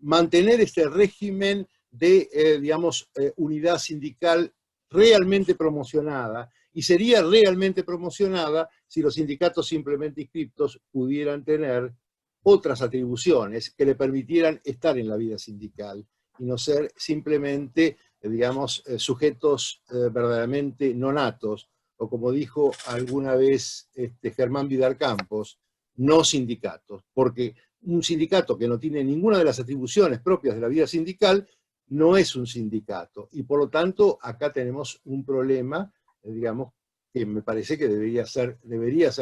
mantener este régimen de, digamos, unidad sindical realmente promocionada, y sería realmente promocionada si los sindicatos simplemente inscriptos pudieran tener otras atribuciones que le permitieran estar en la vida sindical y no ser simplemente, digamos, sujetos verdaderamente nonatos, o como dijo alguna vez Germán Vidal Campos, no sindicatos, porque un sindicato que no tiene ninguna de las atribuciones propias de la vida sindical no es un sindicato. Y por lo tanto, acá tenemos un problema, digamos, que me parece que debería ser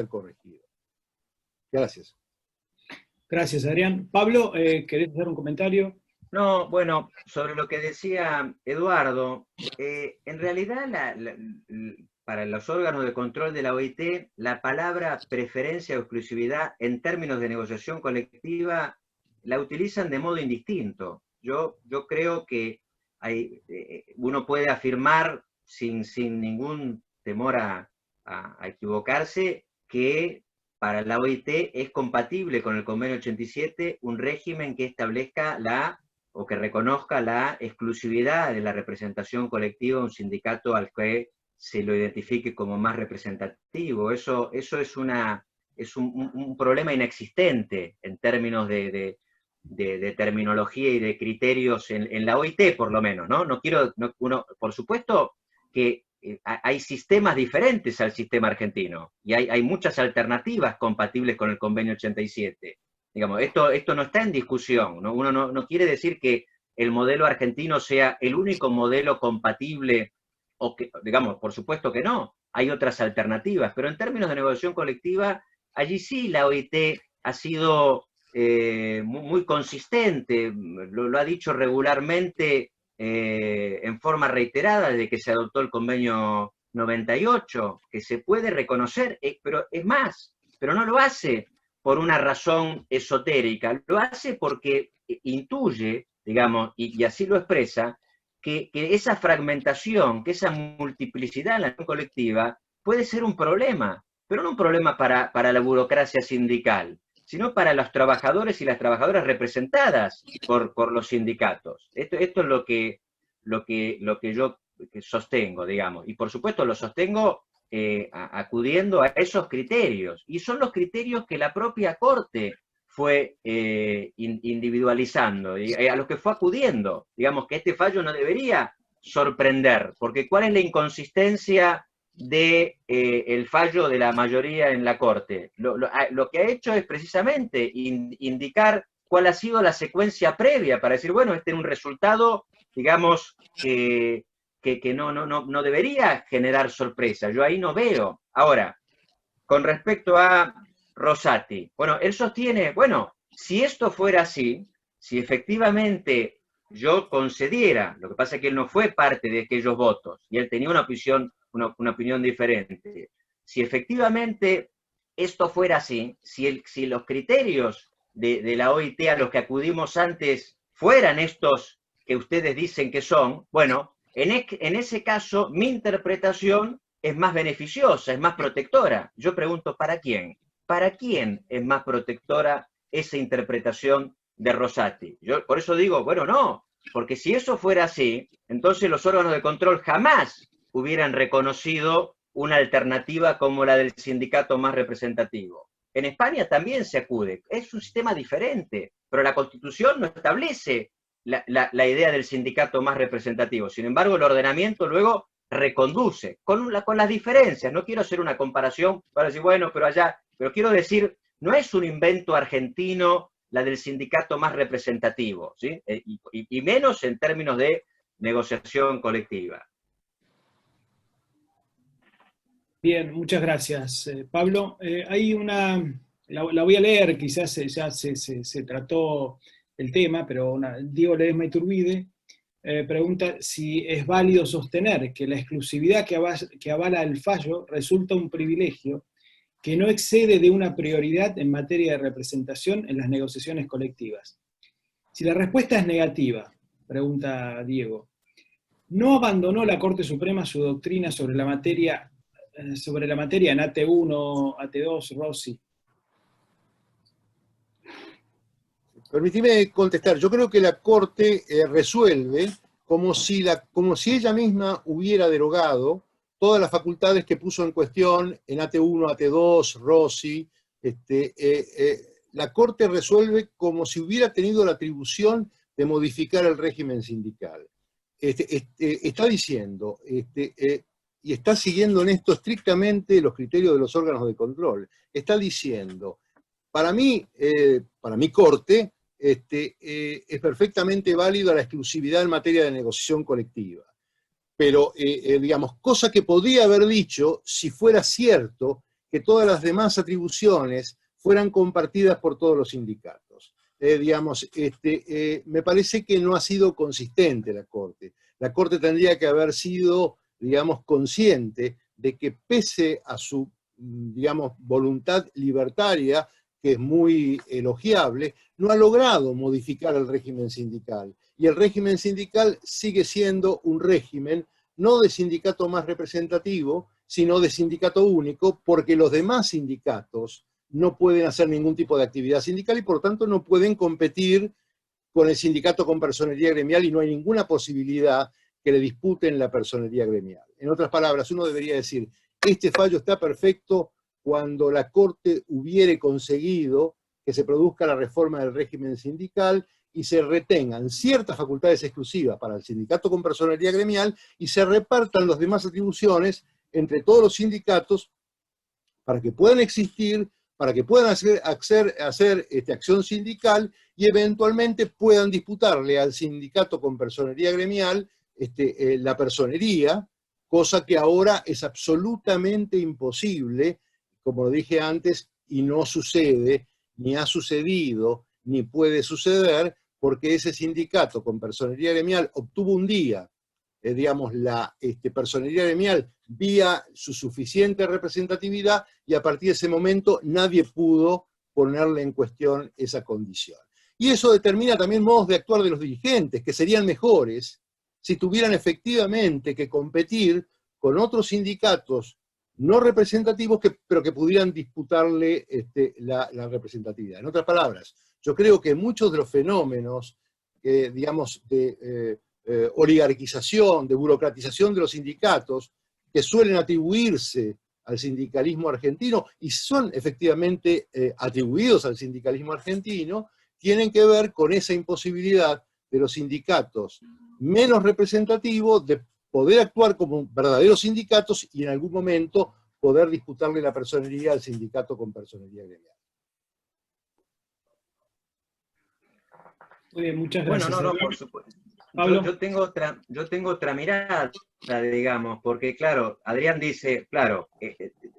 corregido. Gracias. Gracias, Adrián. Pablo, ¿querés hacer un comentario? No, bueno, sobre lo que decía Eduardo, en realidad para los órganos de control de la OIT, la palabra preferencia o exclusividad en términos de negociación colectiva la utilizan de modo indistinto. Yo creo que uno puede afirmar sin ningún temor a equivocarse que para la OIT es compatible con el Convenio 87 un régimen que establezca o que reconozca la exclusividad de la representación colectiva de un sindicato al que se lo identifique como más representativo. Eso es un problema inexistente en términos de terminología y de criterios en la OIT, por lo menos, ¿no? Por supuesto que hay sistemas diferentes al sistema argentino, y hay muchas alternativas compatibles con el Convenio 87. Digamos, esto no está en discusión, ¿no? Uno no quiere decir que el modelo argentino sea el único modelo compatible, o que, digamos, por supuesto que no, hay otras alternativas, pero en términos de negociación colectiva, allí sí la OIT ha sido muy consistente, lo ha dicho regularmente en forma reiterada desde que se adoptó el Convenio 98, que se puede reconocer, pero es más, pero no lo hace por una razón esotérica, lo hace porque intuye, digamos, y así lo expresa, que esa fragmentación, que esa multiplicidad en la acción colectiva puede ser un problema, pero no un problema para la burocracia sindical, sino para los trabajadores y las trabajadoras representadas por los sindicatos. Esto es lo que yo sostengo, digamos, y por supuesto lo sostengo acudiendo a esos criterios, y son los criterios que la propia Corte fue individualizando, y a los que fue acudiendo. Digamos que este fallo no debería sorprender, porque ¿cuál es la inconsistencia del fallo de la mayoría en la Corte? Lo que ha hecho es precisamente indicar cuál ha sido la secuencia previa para decir, bueno, este es un resultado, digamos, que no debería generar sorpresa. Yo ahí no veo. Ahora, con respecto a Rosati, bueno, él sostiene, bueno, si esto fuera así, si efectivamente yo concediera, lo que pasa es que él no fue parte de aquellos votos, y él tenía una opinión diferente, si efectivamente esto fuera así, si los criterios de la OIT a los que acudimos antes fueran estos que ustedes dicen que son, bueno, en ese caso mi interpretación es más beneficiosa, es más protectora. Yo pregunto, ¿para quién? ¿Para quién es más protectora esa interpretación de Rosati? Yo por eso digo, bueno, no, porque si eso fuera así, entonces los órganos de control jamás hubieran reconocido una alternativa como la del sindicato más representativo. En España también se acude, es un sistema diferente, pero la Constitución no establece la idea del sindicato más representativo. Sin embargo, el ordenamiento luego reconduce, con las diferencias. No quiero hacer una comparación para decir, bueno, pero quiero decir, no es un invento argentino la del sindicato más representativo, ¿sí? Y menos en términos de negociación colectiva. Bien, muchas gracias, Pablo. Hay la voy a leer, quizás ya se trató el tema, pero Diego Ledesma Iturbide pregunta si es válido sostener que la exclusividad que avala el fallo resulta un privilegio que no excede de una prioridad en materia de representación en las negociaciones colectivas. Si la respuesta es negativa, pregunta Diego, ¿no abandonó la Corte Suprema su doctrina sobre la materia en AT1, AT2, Rossi? Permitime contestar. Yo creo que la Corte resuelve como si ella misma hubiera derogado todas las facultades que puso en cuestión en AT1, AT2, Rossi. La Corte resuelve como si hubiera tenido la atribución de modificar el régimen sindical. Está diciendo, y está siguiendo en esto estrictamente los criterios de los órganos de control, está diciendo, para mí, para mi corte, es perfectamente válido la exclusividad en materia de negociación colectiva. Pero, digamos, cosa que podría haber dicho si fuera cierto que todas las demás atribuciones fueran compartidas por todos los sindicatos. Digamos, me parece que no ha sido consistente la Corte. La Corte tendría que haber sido, digamos, consciente de que pese a su, digamos, voluntad libertaria, que es muy elogiable, no ha logrado modificar el régimen sindical. Y el régimen sindical sigue siendo un régimen no de sindicato más representativo, sino de sindicato único, porque los demás sindicatos no pueden hacer ningún tipo de actividad sindical y por tanto no pueden competir con el sindicato con personería gremial y no hay ninguna posibilidad que le disputen la personería gremial. En otras palabras, uno debería decir, este fallo está perfecto cuando la Corte hubiere conseguido que se produzca la reforma del régimen sindical y se retengan ciertas facultades exclusivas para el sindicato con personería gremial y se repartan las demás atribuciones entre todos los sindicatos para que puedan existir, para que puedan hacer acción sindical y eventualmente puedan disputarle al sindicato con personería gremial la personería, cosa que ahora es absolutamente imposible, como lo dije antes, y no sucede, ni ha sucedido, ni puede suceder, porque ese sindicato con personería gremial obtuvo un día, digamos, la personería gremial vía su suficiente representatividad y a partir de ese momento nadie pudo ponerle en cuestión esa condición. Y eso determina también modos de actuar de los dirigentes, que serían mejores si tuvieran efectivamente que competir con otros sindicatos no representativos, pero que pudieran disputarle la representatividad. En otras palabras, yo creo que muchos de los fenómenos, digamos, de oligarquización, de burocratización de los sindicatos, que suelen atribuirse al sindicalismo argentino, y son efectivamente atribuidos al sindicalismo argentino, tienen que ver con esa imposibilidad de los sindicatos menos representativos de poder actuar como verdaderos sindicatos y en algún momento poder disputarle la personería al sindicato con personería gremial. Muy bien, muchas gracias. Bueno, no, por supuesto. Yo tengo otra mirada, digamos, porque claro, Adrián dice, claro,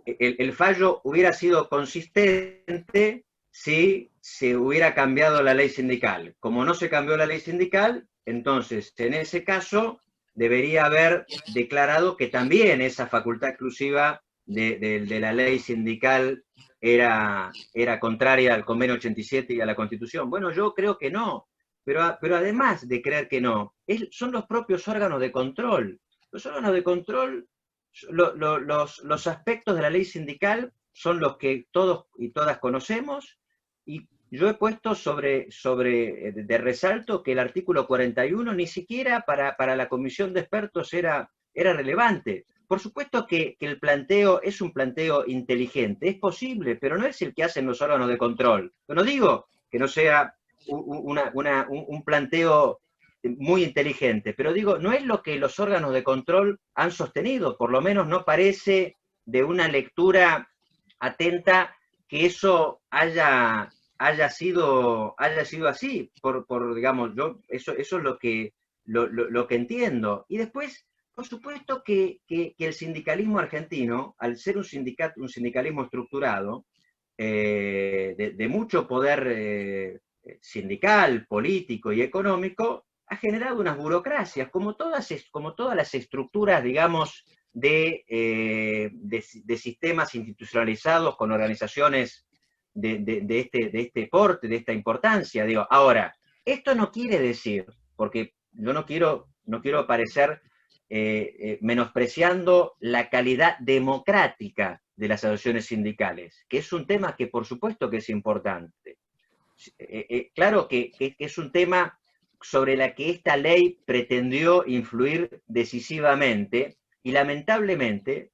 el fallo hubiera sido consistente si se hubiera cambiado la ley sindical. Como no se cambió la ley sindical, entonces, en ese caso, debería haber declarado que también esa facultad exclusiva de la ley sindical era contraria al convenio 87 y a la Constitución. Bueno, yo creo que no, pero además de creer que no, son los propios órganos de control. Los órganos de control, los aspectos de la ley sindical son los que todos y todas conocemos, y yo he puesto de resalto que el artículo 41 ni siquiera para la comisión de expertos era relevante. Por supuesto que el planteo es un planteo inteligente, es posible, pero no es el que hacen los órganos de control. Yo no digo que no sea un planteo muy inteligente, pero digo, no es lo que los órganos de control han sostenido, por lo menos no parece de una lectura atenta que eso haya sido así, digamos, eso es lo que entiendo. Y después, por supuesto que el sindicalismo argentino, al ser un sindicalismo estructurado, de mucho poder sindical, político y económico, ha generado unas burocracias, como todas las estructuras, digamos, de sistemas institucionalizados con organizaciones de este porte, de esta importancia. Digo, ahora, esto no quiere decir, porque yo no quiero parecer menospreciando la calidad democrática de las asociaciones sindicales, que es un tema que por supuesto que es importante. Claro que es un tema sobre la que esta ley pretendió influir decisivamente, y lamentablemente,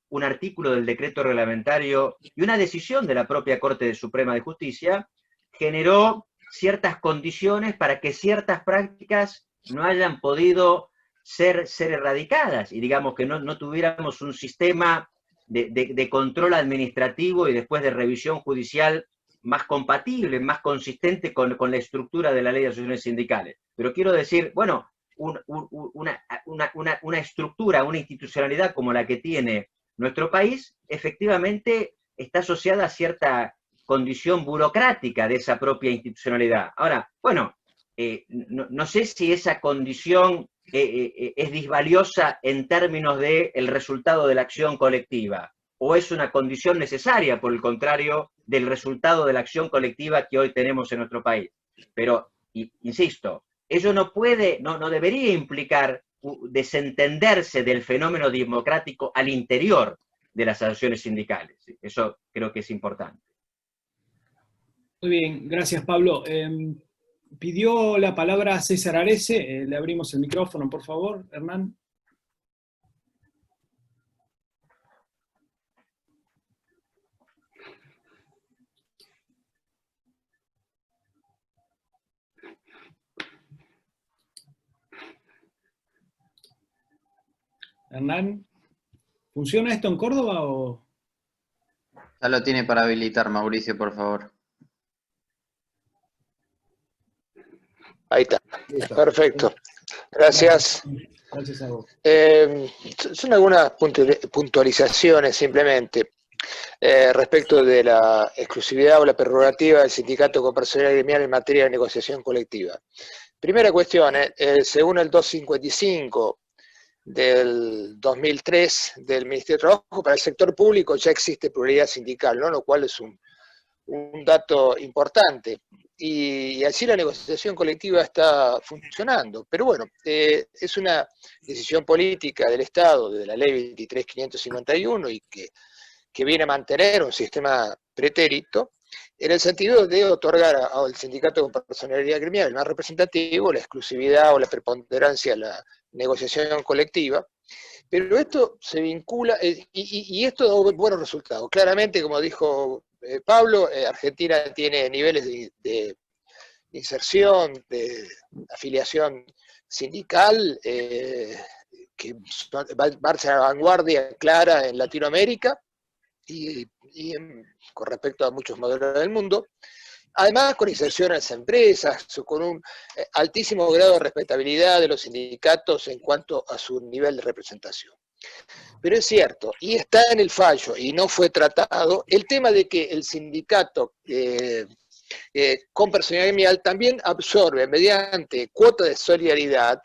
un artículo del decreto reglamentario y una decisión de la propia Corte Suprema de Justicia generó ciertas condiciones para que ciertas prácticas no hayan podido ser erradicadas, y digamos que no tuviéramos un sistema de control administrativo y después de revisión judicial más compatible, más consistente con la estructura de la ley de asociaciones sindicales. Pero quiero decir, bueno, una estructura, una institucionalidad como la que tiene nuestro país, efectivamente está asociada a cierta condición burocrática de esa propia institucionalidad. Ahora, bueno, no sé si esa condición es disvaliosa en términos del resultado de la acción colectiva, o es una condición necesaria, por el contrario, del resultado de la acción colectiva que hoy tenemos en nuestro país. Pero, insisto, ello no debería implicar desentenderse del fenómeno democrático al interior de las asociaciones sindicales. Eso creo que es importante. Muy bien, gracias Pablo. Pidió la palabra César Arese, le abrimos el micrófono, por favor, Hernán. Hernán, ¿funciona esto en Córdoba o...? Ya lo tiene para habilitar, Mauricio, por favor. Ahí está. Perfecto. Gracias. Gracias a vos. Son algunas puntualizaciones simplemente respecto de la exclusividad o la prerrogativa del sindicato con personalidad gremial en materia de negociación colectiva. Primera cuestión, según el 255 del 2003 del Ministerio de Trabajo, para el sector público ya existe pluralidad sindical, ¿no? Lo cual es un dato importante. Y así la negociación colectiva está funcionando. Pero bueno, es una decisión política del Estado, de la ley 23.551, y que viene a mantener un sistema pretérito, en el sentido de otorgar al sindicato con personalidad gremial, el más representativo, la exclusividad o la preponderancia a la negociación colectiva. Pero esto se vincula, y esto da buenos resultados. Claramente, como dijo Pablo, Argentina tiene niveles de inserción, de afiliación sindical, que marcha a la vanguardia clara en Latinoamérica y con respecto a muchos modelos del mundo. Además, con inserción en las empresas, con un altísimo grado de respetabilidad de los sindicatos en cuanto a su nivel de representación. Pero es cierto, y está en el fallo, y no fue tratado, el tema de que el sindicato con personalidad gremial también absorbe mediante cuota de solidaridad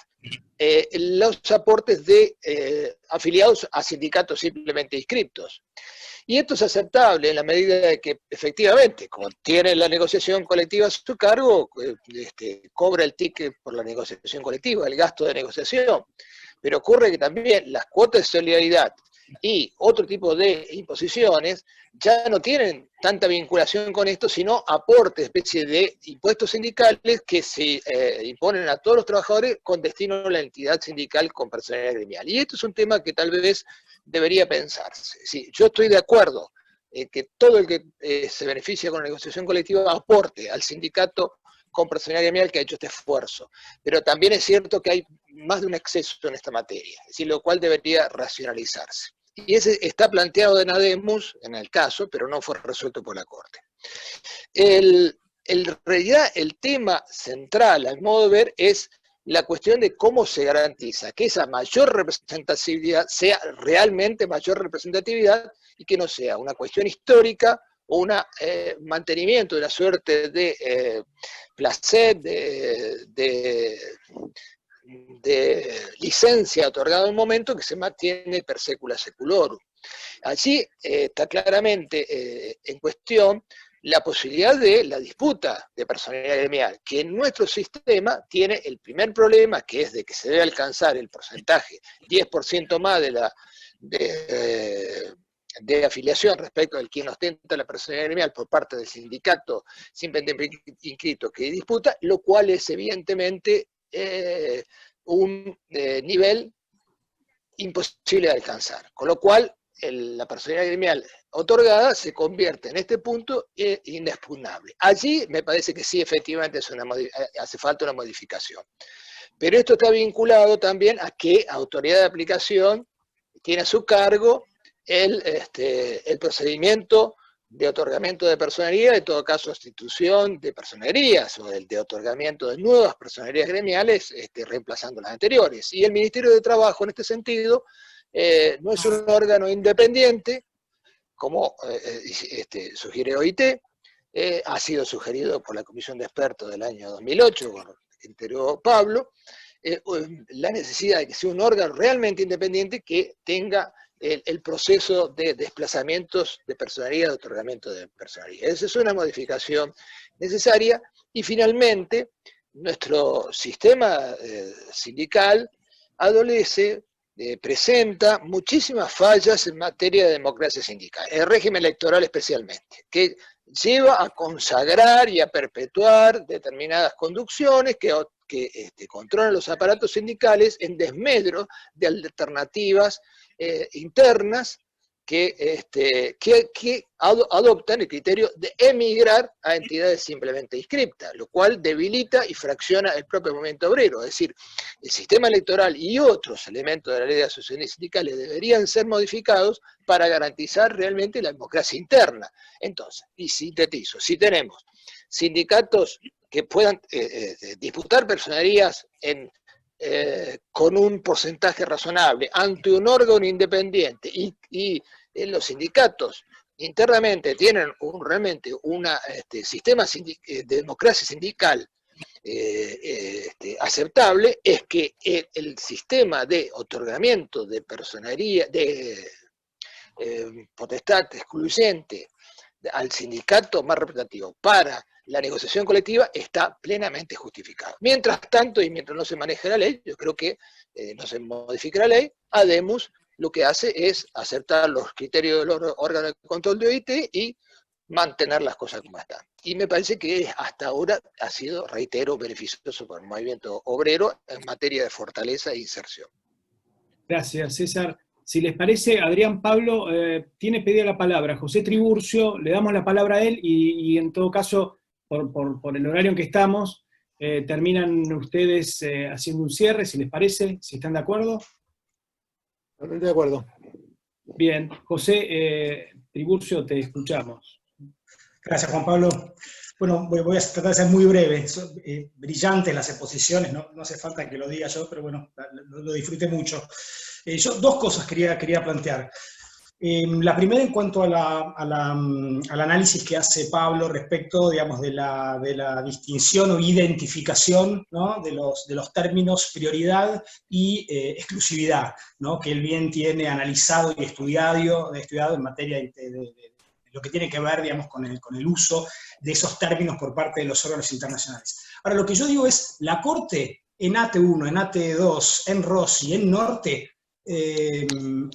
los aportes de afiliados a sindicatos simplemente inscriptos. Y esto es aceptable en la medida de que efectivamente, como tiene la negociación colectiva a su cargo, cobra el ticket por la negociación colectiva, el gasto de negociación. Pero ocurre que también las cuotas de solidaridad y otro tipo de imposiciones ya no tienen tanta vinculación con esto, sino aporte, especie de impuestos sindicales que se imponen a todos los trabajadores con destino a la entidad sindical con personalidad gremial. Y esto es un tema que tal vez debería pensarse. Sí, yo estoy de acuerdo en que todo el que se beneficia con la negociación colectiva aporte al sindicato con personalidad gremial que ha hecho este esfuerzo. Pero también es cierto que hay más de un exceso en esta materia, es decir, lo cual debería racionalizarse. Y ese está planteado en ADEMUS, en el caso, pero no fue resuelto por la Corte. En realidad, el tema central, al modo de ver, es la cuestión de cómo se garantiza que esa mayor representatividad sea realmente mayor representatividad y que no sea una cuestión histórica o un mantenimiento de una suerte de placer, de licencia otorgada en un momento que se mantiene per secula seculorum. Allí está claramente en cuestión la posibilidad de la disputa de personalidad gremial, que en nuestro sistema tiene el primer problema, que es de que se debe alcanzar el porcentaje 10% más de afiliación respecto del quien ostenta la personalidad gremial por parte del sindicato simplemente inscrito que disputa, lo cual es evidentemente un nivel imposible de alcanzar, con lo cual la personalidad gremial otorgada se convierte en este punto inexpugnable. Allí me parece que sí, efectivamente hace falta una modificación. Pero esto está vinculado también a que autoridad de aplicación tiene a su cargo el procedimiento de otorgamiento de personería, en todo caso sustitución de personerías o el de otorgamiento de nuevas personerías gremiales, reemplazando las anteriores. Y el Ministerio de Trabajo en este sentido no es un órgano independiente, como sugiere OIT, ha sido sugerido por la Comisión de Expertos del año 2008, que integró Pablo, la necesidad de que sea un órgano realmente independiente que tenga el proceso de desplazamientos de personería, de otorgamiento de personería. Esa es una modificación necesaria. Y finalmente, nuestro sistema sindical adolece, presenta muchísimas fallas en materia de democracia sindical, el régimen electoral especialmente, que lleva a consagrar y a perpetuar determinadas conducciones que controlan los aparatos sindicales en desmedro de alternativas internas que adoptan el criterio de emigrar a entidades simplemente inscriptas, lo cual debilita y fracciona el propio movimiento obrero. Es decir, el sistema electoral y otros elementos de la ley de asociaciones sindicales deberían ser modificados para garantizar realmente la democracia interna. Entonces, y sintetizo, si tenemos sindicatos que puedan disputar personerías con un porcentaje razonable ante un órgano independiente y los sindicatos internamente tienen realmente un sistema de democracia sindical aceptable, es que el sistema de otorgamiento de personería, de potestad excluyente al sindicato más representativo para la negociación colectiva está plenamente justificado. Mientras tanto, y mientras no se maneje la ley, yo creo que no se modifique la ley, ADEMUS lo que hace es aceptar los criterios del órgano de control de OIT y mantener las cosas como están. Y me parece que hasta ahora ha sido, reitero, beneficioso para el movimiento obrero en materia de fortaleza e inserción. Gracias, César. Si les parece, Adrián Pablo tiene pedida la palabra. José Triburcio, le damos la palabra a él y en todo caso, por el horario en que estamos, terminan ustedes haciendo un cierre, si les parece, si están de acuerdo. Totalmente de acuerdo. Bien, José Triburcio, te escuchamos. Gracias, Juan Pablo. Bueno, voy a tratar de ser muy breve. Son brillantes las exposiciones, no hace falta que lo diga yo, pero bueno, lo disfruté mucho. Yo dos cosas quería plantear. La primera en cuanto al análisis que hace Pablo respecto, digamos, de la distinción o identificación, ¿no?, de los términos prioridad y exclusividad, ¿no?, que él bien tiene analizado y estudiado en materia de lo que tiene que ver, digamos, con el uso de esos términos por parte de los órganos internacionales. Ahora, lo que yo digo es, la Corte en AT1, en AT2, en ROS y en Norte,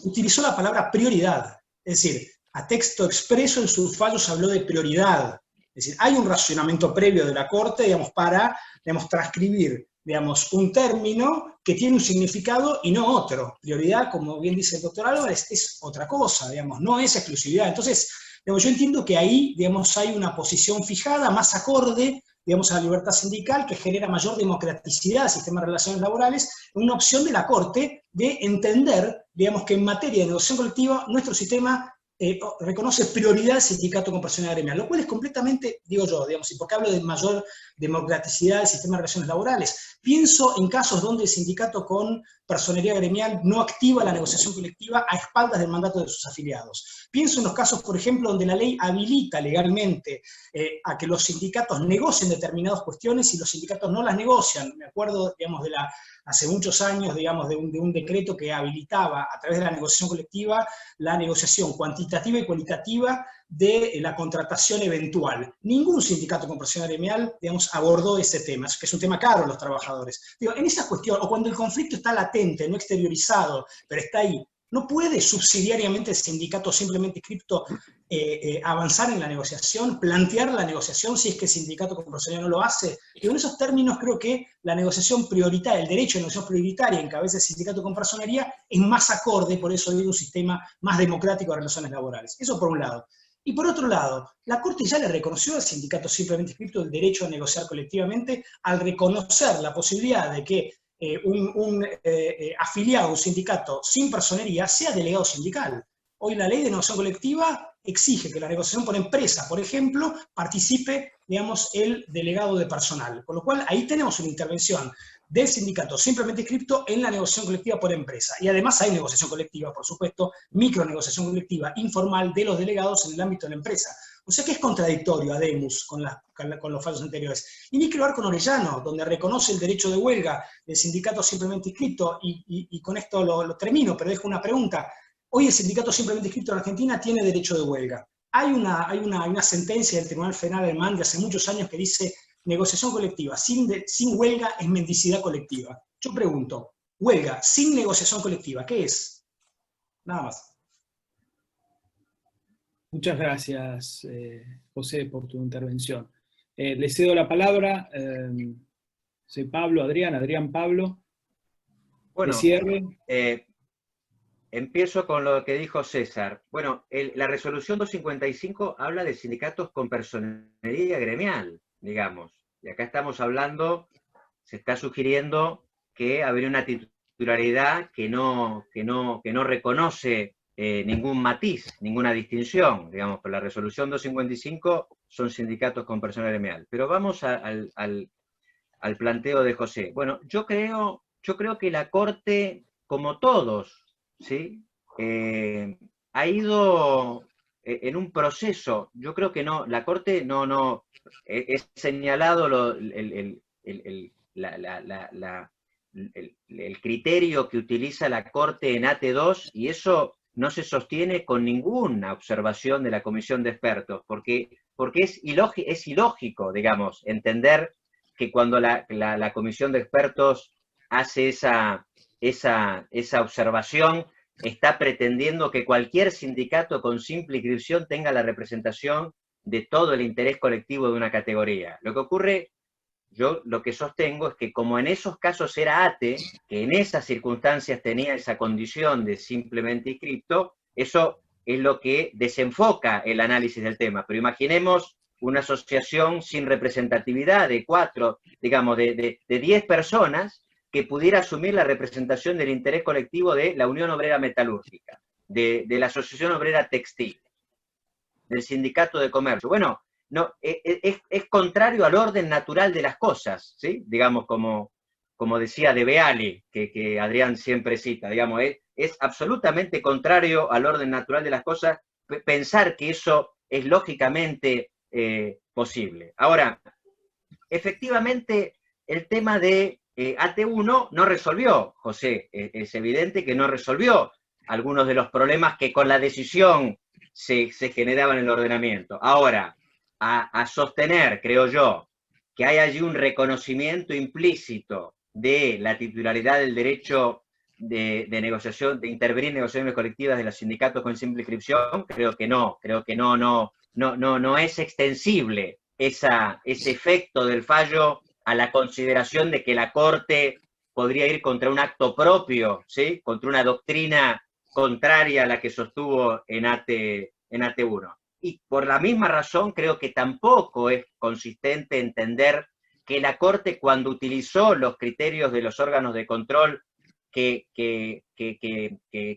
utilizó la palabra prioridad, es decir, a texto expreso en sus fallos habló de prioridad, es decir, hay un racionamiento previo de la Corte, digamos, para, digamos, transcribir, digamos, un término que tiene un significado y no otro. Prioridad, como bien dice el doctor Álvarez, es otra cosa, digamos, no es exclusividad. Entonces, digamos, yo entiendo que ahí, digamos, hay una posición fijada, más acorde, digamos, a la libertad sindical, que genera mayor democraticidad del sistema de relaciones laborales, una opción de la Corte de entender, digamos, que en materia de negociación colectiva nuestro sistema reconoce prioridad al sindicato con personalidad gremial, lo cual es completamente, digo yo, digamos, y porque hablo de mayor democraticidad del sistema de relaciones laborales. Pienso en casos donde el sindicato con personería gremial no activa la negociación colectiva a espaldas del mandato de sus afiliados. Pienso en los casos, por ejemplo, donde la ley habilita legalmente a que los sindicatos negocien determinadas cuestiones y los sindicatos no las negocian. Me acuerdo, digamos, hace muchos años, digamos, de un decreto que habilitaba a través de la negociación colectiva la negociación cuantitativa y cualitativa de la contratación eventual. Ningún sindicato con personalidad gremial, digamos, abordó ese tema, que es un tema caro a los trabajadores. Digo, en esa cuestión, o cuando el conflicto está latente, no exteriorizado, pero está ahí, ¿no puede subsidiariamente el sindicato simplemente inscripto avanzar en la negociación, plantear la negociación si es que el sindicato con personalidad no lo hace? Y en esos términos creo que la negociación prioritaria, el derecho a negociación prioritaria en cabeza del sindicato con personería es más acorde, por eso digo, un sistema más democrático de relaciones laborales. Eso por un lado. Y por otro lado, la Corte ya le reconoció al sindicato simplemente inscripto el derecho a negociar colectivamente al reconocer la posibilidad de que un afiliado a un sindicato sin personería sea delegado sindical. Hoy la ley de negociación colectiva exige que la negociación por empresa, por ejemplo, participe, digamos, el delegado de personal. Con lo cual, ahí tenemos una intervención del sindicato simplemente inscripto en la negociación colectiva por empresa. Y además hay negociación colectiva, por supuesto, micronegociación colectiva informal de los delegados en el ámbito de la empresa. O sea que es contradictorio Ademus con los fallos anteriores. Y ni que hablar con Orellano, donde reconoce el derecho de huelga del sindicato simplemente inscrito, y con esto lo termino, pero dejo una pregunta. Hoy el sindicato simplemente inscrito en Argentina tiene derecho de huelga. Hay una sentencia del Tribunal Federal Alemán de hace muchos años que dice negociación colectiva sin huelga es mendicidad colectiva. Yo pregunto, huelga sin negociación colectiva, ¿qué es? Nada más. Muchas gracias, José, por tu intervención. Le cedo la palabra, soy Pablo, Adrián, Pablo. Bueno, de cierre. Empiezo con lo que dijo César. Bueno, la resolución 255 habla de sindicatos con personería gremial, digamos. Y acá estamos hablando, se está sugiriendo que habría una titularidad que no reconoce ningún matiz, ninguna distinción, digamos, pero la resolución 255 son sindicatos con personal gremial. Pero vamos al planteo de José. Bueno, yo creo que la Corte, como todos, ¿sí? Ha ido en un proceso. Yo creo que no, la Corte no es señalado el criterio que utiliza la Corte en AT2, y eso no se sostiene con ninguna observación de la comisión de expertos, porque es ilógico, digamos, entender que cuando la comisión de expertos hace esa observación, está pretendiendo que cualquier sindicato con simple inscripción tenga la representación de todo el interés colectivo de una categoría. Lo que ocurre, yo lo que sostengo es que como en esos casos era ATE, que en esas circunstancias tenía esa condición de simplemente inscripto, eso es lo que desenfoca el análisis del tema. Pero imaginemos una asociación sin representatividad de 4, digamos, de 10 personas, que pudiera asumir la representación del interés colectivo de la Unión Obrera Metalúrgica, de la Asociación Obrera Textil, del Sindicato de Comercio. Bueno, no, es contrario al orden natural de las cosas, ¿sí? Digamos, como decía De Beale, que Adrián siempre cita, digamos, es absolutamente contrario al orden natural de las cosas pensar que eso es lógicamente posible. Ahora, efectivamente, el tema de AT1 no resolvió, José, es evidente que no resolvió algunos de los problemas que con la decisión se generaban en el ordenamiento. Ahora, a sostener, creo yo, que hay allí un reconocimiento implícito de la titularidad del derecho de negociación, de intervenir en negociaciones colectivas de los sindicatos con simple inscripción, creo que no es extensible ese efecto del fallo a la consideración de que la Corte podría ir contra un acto propio, ¿sí? Contra una doctrina contraria a la que sostuvo en AT1. Y por la misma razón creo que tampoco es consistente entender que la Corte, cuando utilizó los criterios de los órganos de control que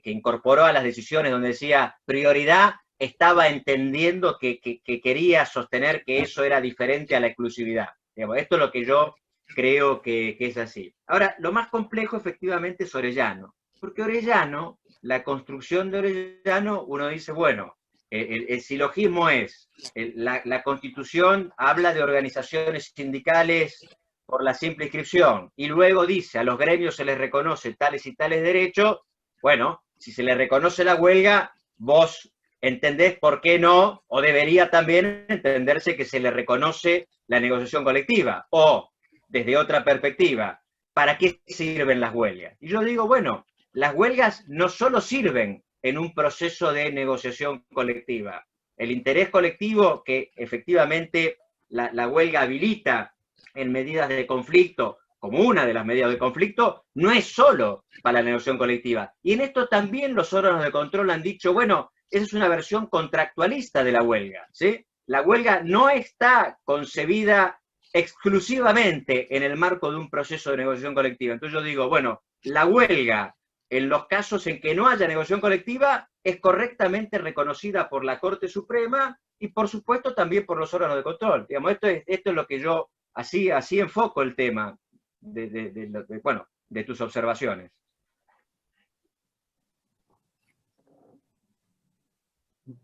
incorporó a las decisiones donde decía prioridad, estaba entendiendo que quería sostener que eso era diferente a la exclusividad. Digamos, esto es lo que yo creo que es así. Ahora, lo más complejo efectivamente es Orellano, porque Orellano, la construcción de Orellano, uno dice, bueno, el silogismo es, la Constitución habla de organizaciones sindicales por la simple inscripción, y luego dice, a los gremios se les reconoce tales y tales derechos. Bueno, si se les reconoce la huelga, vos entendés por qué no, o debería también entenderse que se le reconoce la negociación colectiva, o, desde otra perspectiva, ¿para qué sirven las huelgas? Y yo digo, bueno, las huelgas no solo sirven en un proceso de negociación colectiva. El interés colectivo que efectivamente la huelga habilita en medidas de conflicto, como una de las medidas de conflicto, no es solo para la negociación colectiva. Y en esto también los órganos de control han dicho, bueno, esa es una versión contractualista de la huelga, ¿sí? La huelga no está concebida exclusivamente en el marco de un proceso de negociación colectiva. Entonces yo digo, bueno, la huelga en los casos en que no haya negociación colectiva, es correctamente reconocida por la Corte Suprema y por supuesto también por los órganos de control. Digamos, esto es lo que yo, así enfoco el tema de tus observaciones.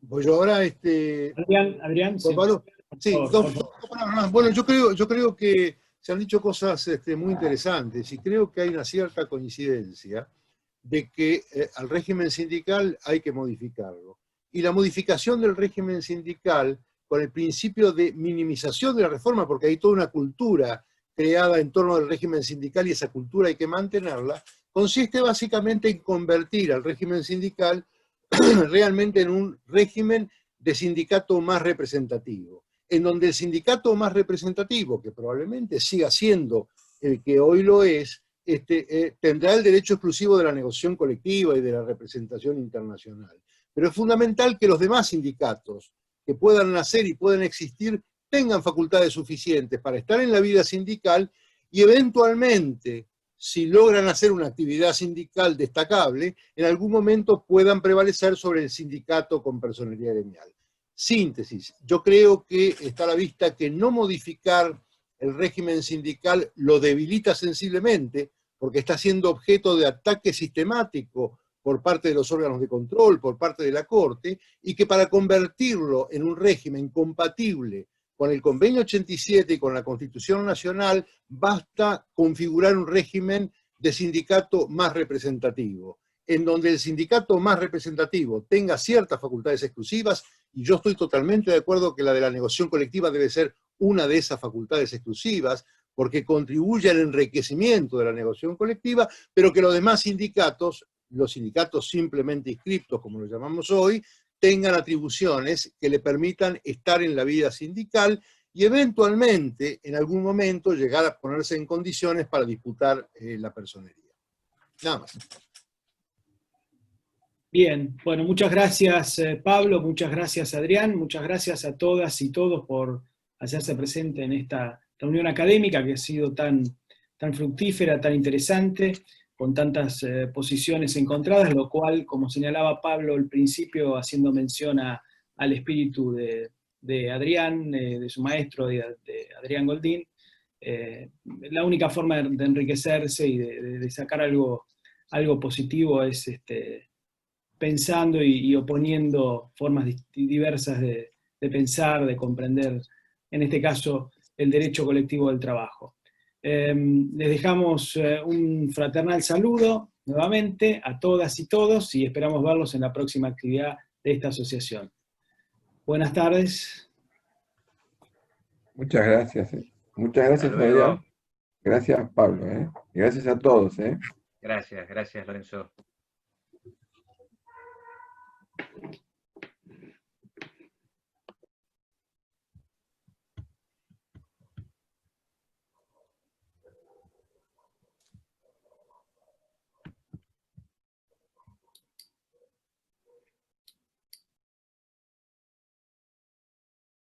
Pues yo ahora, Adrián, Juan Pablo, sí, dos palabras más. Bueno, yo creo que se han dicho cosas muy interesantes y creo que hay una cierta coincidencia de que al régimen sindical hay que modificarlo. Y la modificación del régimen sindical, con el principio de minimización de la reforma, porque hay toda una cultura creada en torno al régimen sindical y esa cultura hay que mantenerla, consiste básicamente en convertir al régimen sindical realmente en un régimen de sindicato más representativo, en donde el sindicato más representativo, que probablemente siga siendo el que hoy lo es, tendrá el derecho exclusivo de la negociación colectiva y de la representación internacional. Pero es fundamental que los demás sindicatos que puedan nacer y puedan existir tengan facultades suficientes para estar en la vida sindical y eventualmente, si logran hacer una actividad sindical destacable, en algún momento puedan prevalecer sobre el sindicato con personería gremial. Síntesis, yo creo que está a la vista que no modificar el régimen sindical lo debilita sensiblemente, porque está siendo objeto de ataque sistemático por parte de los órganos de control, por parte de la Corte, y que para convertirlo en un régimen compatible con el Convenio 87 y con la Constitución Nacional, basta configurar un régimen de sindicato más representativo, en donde el sindicato más representativo tenga ciertas facultades exclusivas, y yo estoy totalmente de acuerdo que la de la negociación colectiva debe ser una de esas facultades exclusivas, porque contribuye al enriquecimiento de la negociación colectiva, pero que los demás sindicatos, los sindicatos simplemente inscriptos, como los llamamos hoy, tengan atribuciones que le permitan estar en la vida sindical y eventualmente, en algún momento, llegar a ponerse en condiciones para disputar la personería. Nada más. Bien, bueno, muchas gracias Pablo, muchas gracias Adrián, muchas gracias a todas y todos por hacerse presente en esta reunión académica que ha sido tan fructífera, tan interesante, con tantas posiciones encontradas, lo cual, como señalaba Pablo al principio, haciendo mención al espíritu de Adrián, de su maestro, de Adrián Goldín, la única forma de enriquecerse y de sacar algo positivo es pensando y oponiendo formas diversas de pensar, de comprender, en este caso, el derecho colectivo del trabajo. Les dejamos un fraternal saludo nuevamente a todas y todos y esperamos verlos en la próxima actividad de esta asociación. Buenas tardes. Muchas gracias. Muchas gracias, Adrián. Gracias, Pablo. Y gracias a todos. Gracias, Lorenzo.